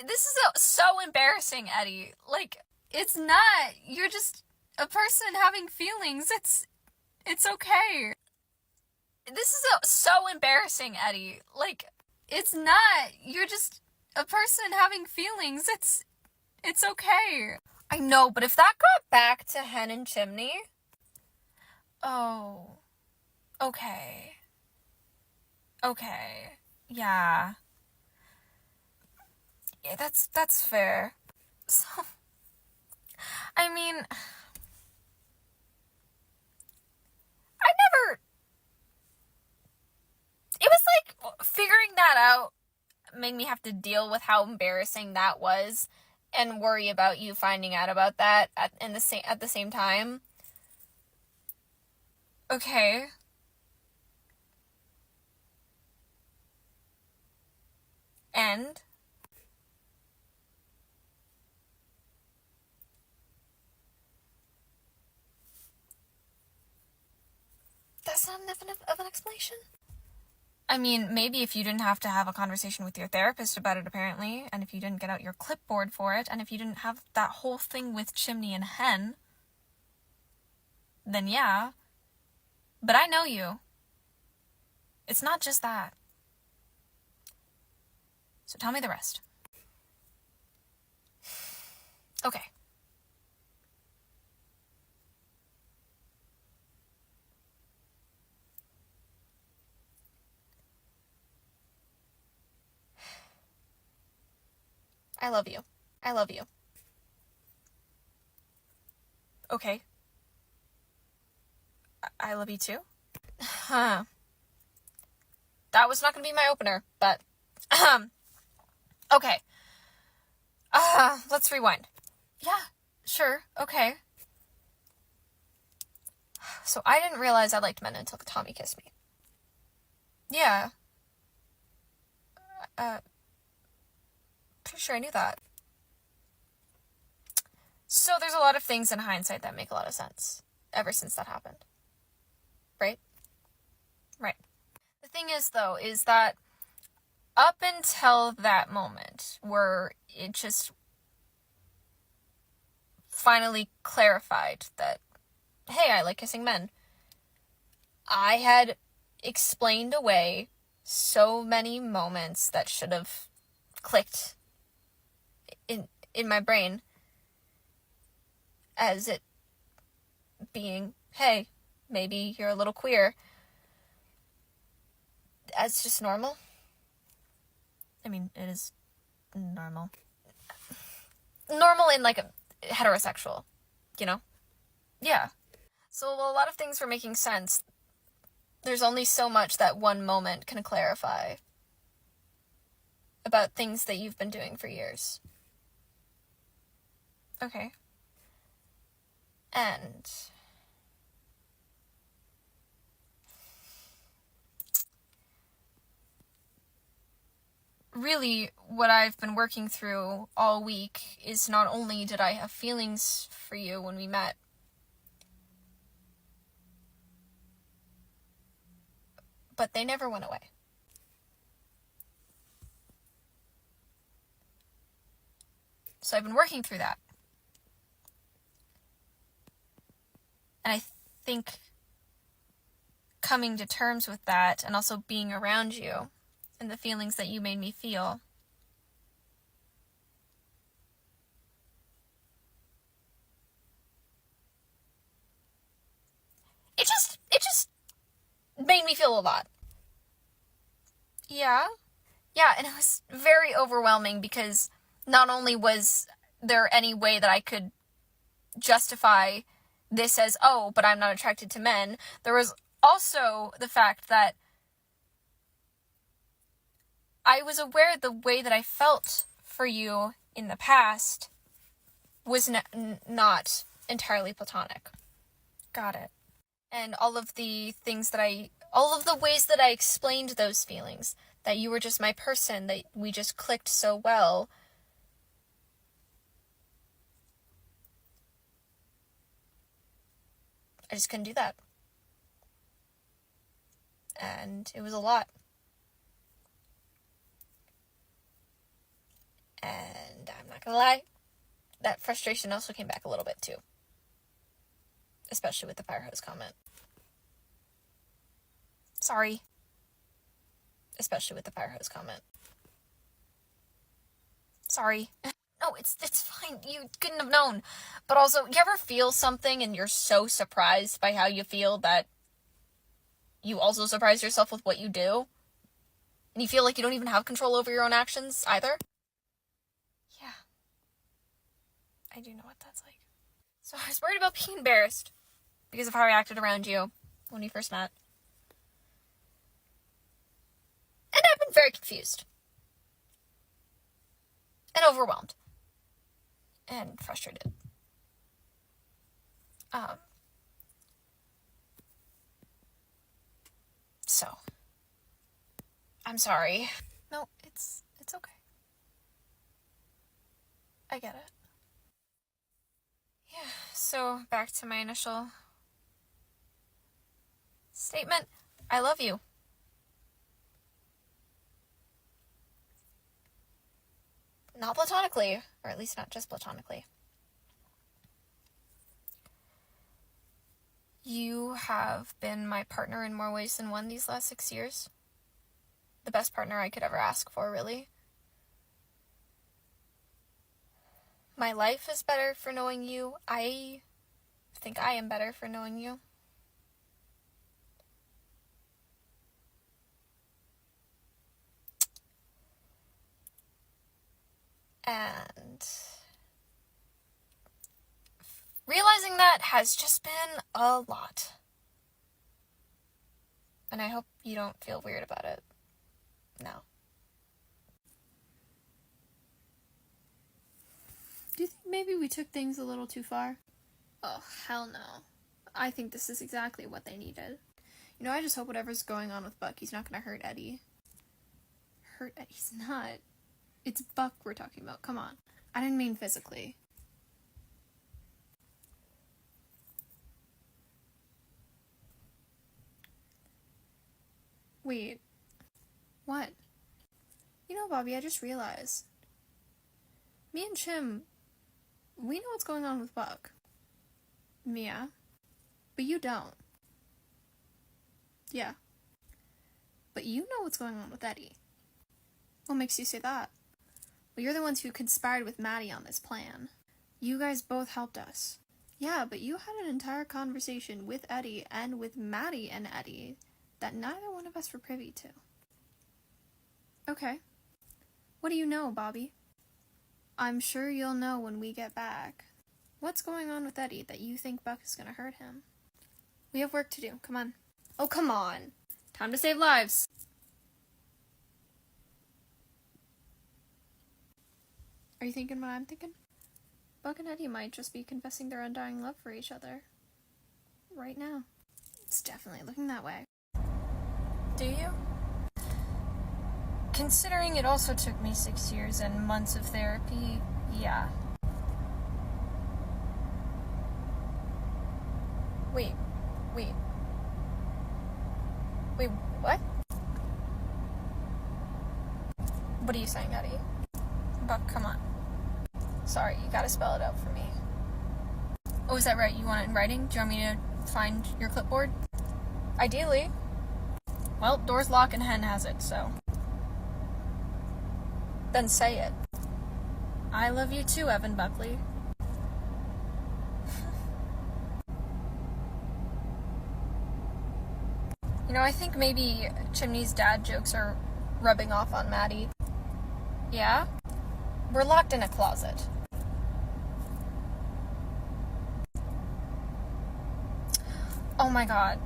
is so embarrassing, Eddie. Like, it's not. You're just a person having feelings. It's okay. This is so embarrassing, Eddie. Like, it's not. You're just a person having feelings. It's okay. I know, but if that got back to Hen and Chimney... Oh, Okay. Okay. Yeah. Yeah, that's fair. So, I mean, I never... It was like, figuring that out made me have to deal with how embarrassing that was and worry about you finding out about that at the same time. Okay. And that's not enough of an explanation. I mean, maybe if you didn't have to have a conversation with your therapist about it, apparently, and if you didn't get out your clipboard for it, and if you didn't have that whole thing with Chimney and Hen, then yeah. But I know you. It's not just that. So tell me the rest. Okay. I love you. I love you. Okay. I love you too? Huh. That was not gonna be my opener, but... okay. Let's rewind. Yeah, sure, okay. So I didn't realize I liked men until Tommy kissed me. Yeah. Pretty sure I knew that. So there's a lot of things in hindsight that make a lot of sense ever since that happened. Right? Right. The thing is, though, is that up until that moment where it just finally clarified that, hey, I like kissing men, I had explained away so many moments that should have clicked in my brain as it being, hey, maybe you're a little queer, as just normal. I mean, it is normal. Normal in like a heterosexual, you know? Yeah. So a lot of things were making sense. There's only so much that one moment can clarify about things that you've been doing for years. Okay. And really, what I've been working through all week is not only did I have feelings for you when we met, but they never went away. So I've been working through that. And I think coming to terms with that and also being around you and the feelings that you made me feel, it just made me feel a lot. Yeah, and it was very overwhelming because not only was there any way that I could justify this as, oh, but I'm not attracted to men, there was also the fact that I was aware the way that I felt for you in the past was not entirely platonic. Got it. And all of the ways that I explained those feelings, that you were just my person, that we just clicked so well, I just couldn't do that. And it was a lot. And I'm not gonna lie, that frustration also came back a little bit too. Especially with the fire hose comment. Sorry. Especially with the fire hose comment. Sorry. No, it's fine. You couldn't have known. But also, you ever feel something and you're so surprised by how you feel that you also surprise yourself with what you do? And you feel like you don't even have control over your own actions either? Yeah. I do know what that's like. So I was worried about being embarrassed because of how I acted around you when we first met. And I've been very confused. And overwhelmed. And frustrated. So, I'm sorry. No, it's okay. I get it. Yeah, so back to my initial statement. I love you. Not platonically, or at least not just platonically. You have been my partner in more ways than one these last 6 years. The best partner I could ever ask for, really. My life is better for knowing you. I think I am better for knowing you. And realizing that has just been a lot. And I hope you don't feel weird about it. No. Do you think maybe we took things a little too far? Oh, hell no. I think this is exactly what they needed. You know, I just hope whatever's going on with Buck, he's not gonna hurt Eddie. Hurt Eddie? He's not. It's Buck we're talking about. Come on. I didn't mean physically. Wait. What? You know, Bobby, I just realized. Me and Chim, we know what's going on with Buck. Mia. But you don't. Yeah. But you know what's going on with Eddie. What makes you say that? Well, you're the ones who conspired with Maddie on this plan. You guys both helped us. Yeah, but you had an entire conversation with Eddie and with Maddie and Eddie that neither one of us were privy to. Okay. What do you know, Bobby? I'm sure you'll know when we get back. What's going on with Eddie that you think Buck is gonna hurt him? We have work to do. Come on. Oh, come on. Time to save lives. Are you thinking what I'm thinking? Buck and Eddie might just be confessing their undying love for each other. Right now. It's definitely looking that way. Do you? Considering it also took me 6 years and months of therapy, yeah. Wait, what? What are you saying, Eddie? Buck, come on. Sorry, you gotta spell it out for me. Oh, is that right? You want it in writing? Do you want me to find your clipboard? Ideally. Well, door's locked and Hen has it, so. Then say it. I love you too, Evan Buckley. You know, I think maybe Chimney's dad jokes are rubbing off on Maddie. Yeah? We're locked in a closet. Oh my god.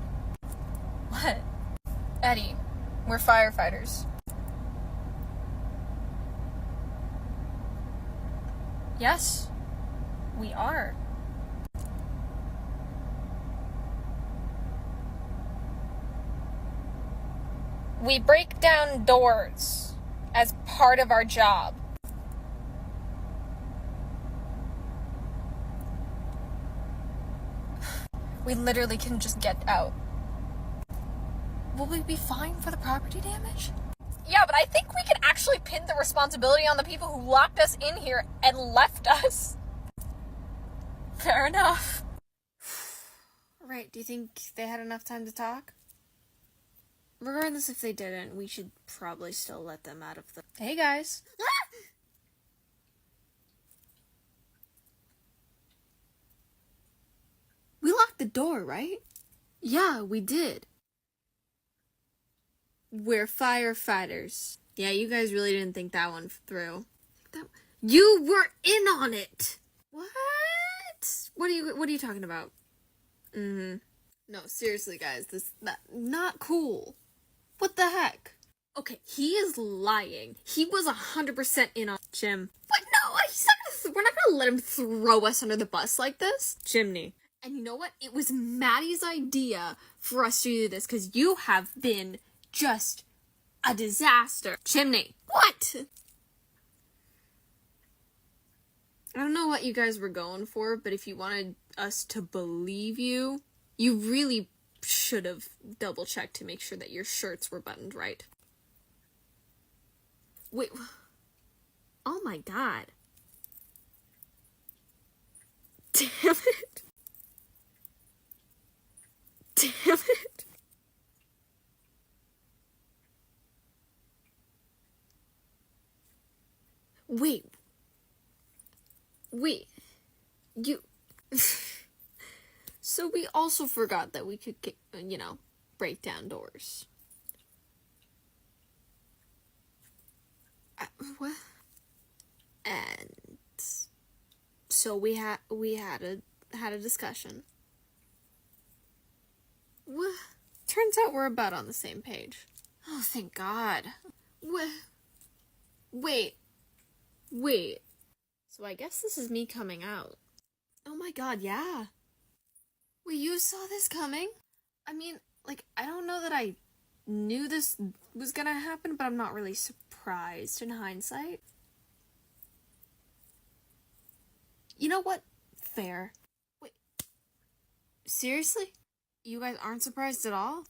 What? Eddie, we're firefighters. Yes, we are. We break down doors as part of our job. We literally can just get out. Will we be fine for the property damage? Yeah, but I think we can actually pin the responsibility on the people who locked us in here and left us. Fair enough. Right, do you think they had enough time to talk? Regardless if they didn't, we should probably still let them out of the... Hey, guys. We locked the door, right? Yeah, we did. We're firefighters. Yeah, you guys really didn't think that one through. You were in on it! What? What are you talking about? No, seriously, guys, that not cool. What the heck? Okay, he is lying. He was 100% in on Jim. But no, he's not we're not gonna let him throw us under the bus like this. Chimney. And you know what? It was Maddie's idea for us to do this, because you have been just a disaster. Chimney. What? I don't know what you guys were going for, but if you wanted us to believe you, you really should have double-checked to make sure that your shirts were buttoned right. Wait. Oh my god. Damn it. Damn it. Wait. You... So we also forgot that we could, break down doors. What? And so we had a discussion. What? Turns out we're about on the same page. Oh, thank God. Wait. So I guess this is me coming out. Oh my god, yeah. Wait, you saw this coming? I mean, I don't know that I knew this was gonna happen, but I'm not really surprised in hindsight. You know what? Fair. Wait. Seriously? You guys aren't surprised at all?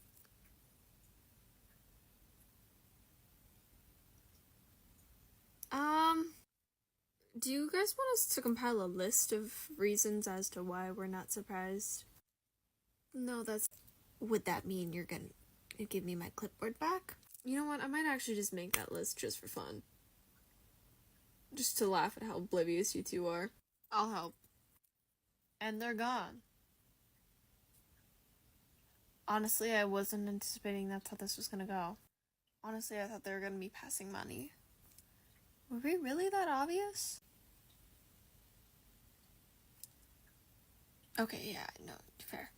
Do you guys want us to compile a list of reasons as to why we're not surprised? No, would that mean you're gonna give me my clipboard back? You know what, I might actually just make that list just for fun. Just to laugh at how oblivious you two are. I'll help. And they're gone. Honestly, I wasn't anticipating that's how this was gonna go. Honestly, I thought they were gonna be passing money. Were we really that obvious? Okay, yeah, no, fair.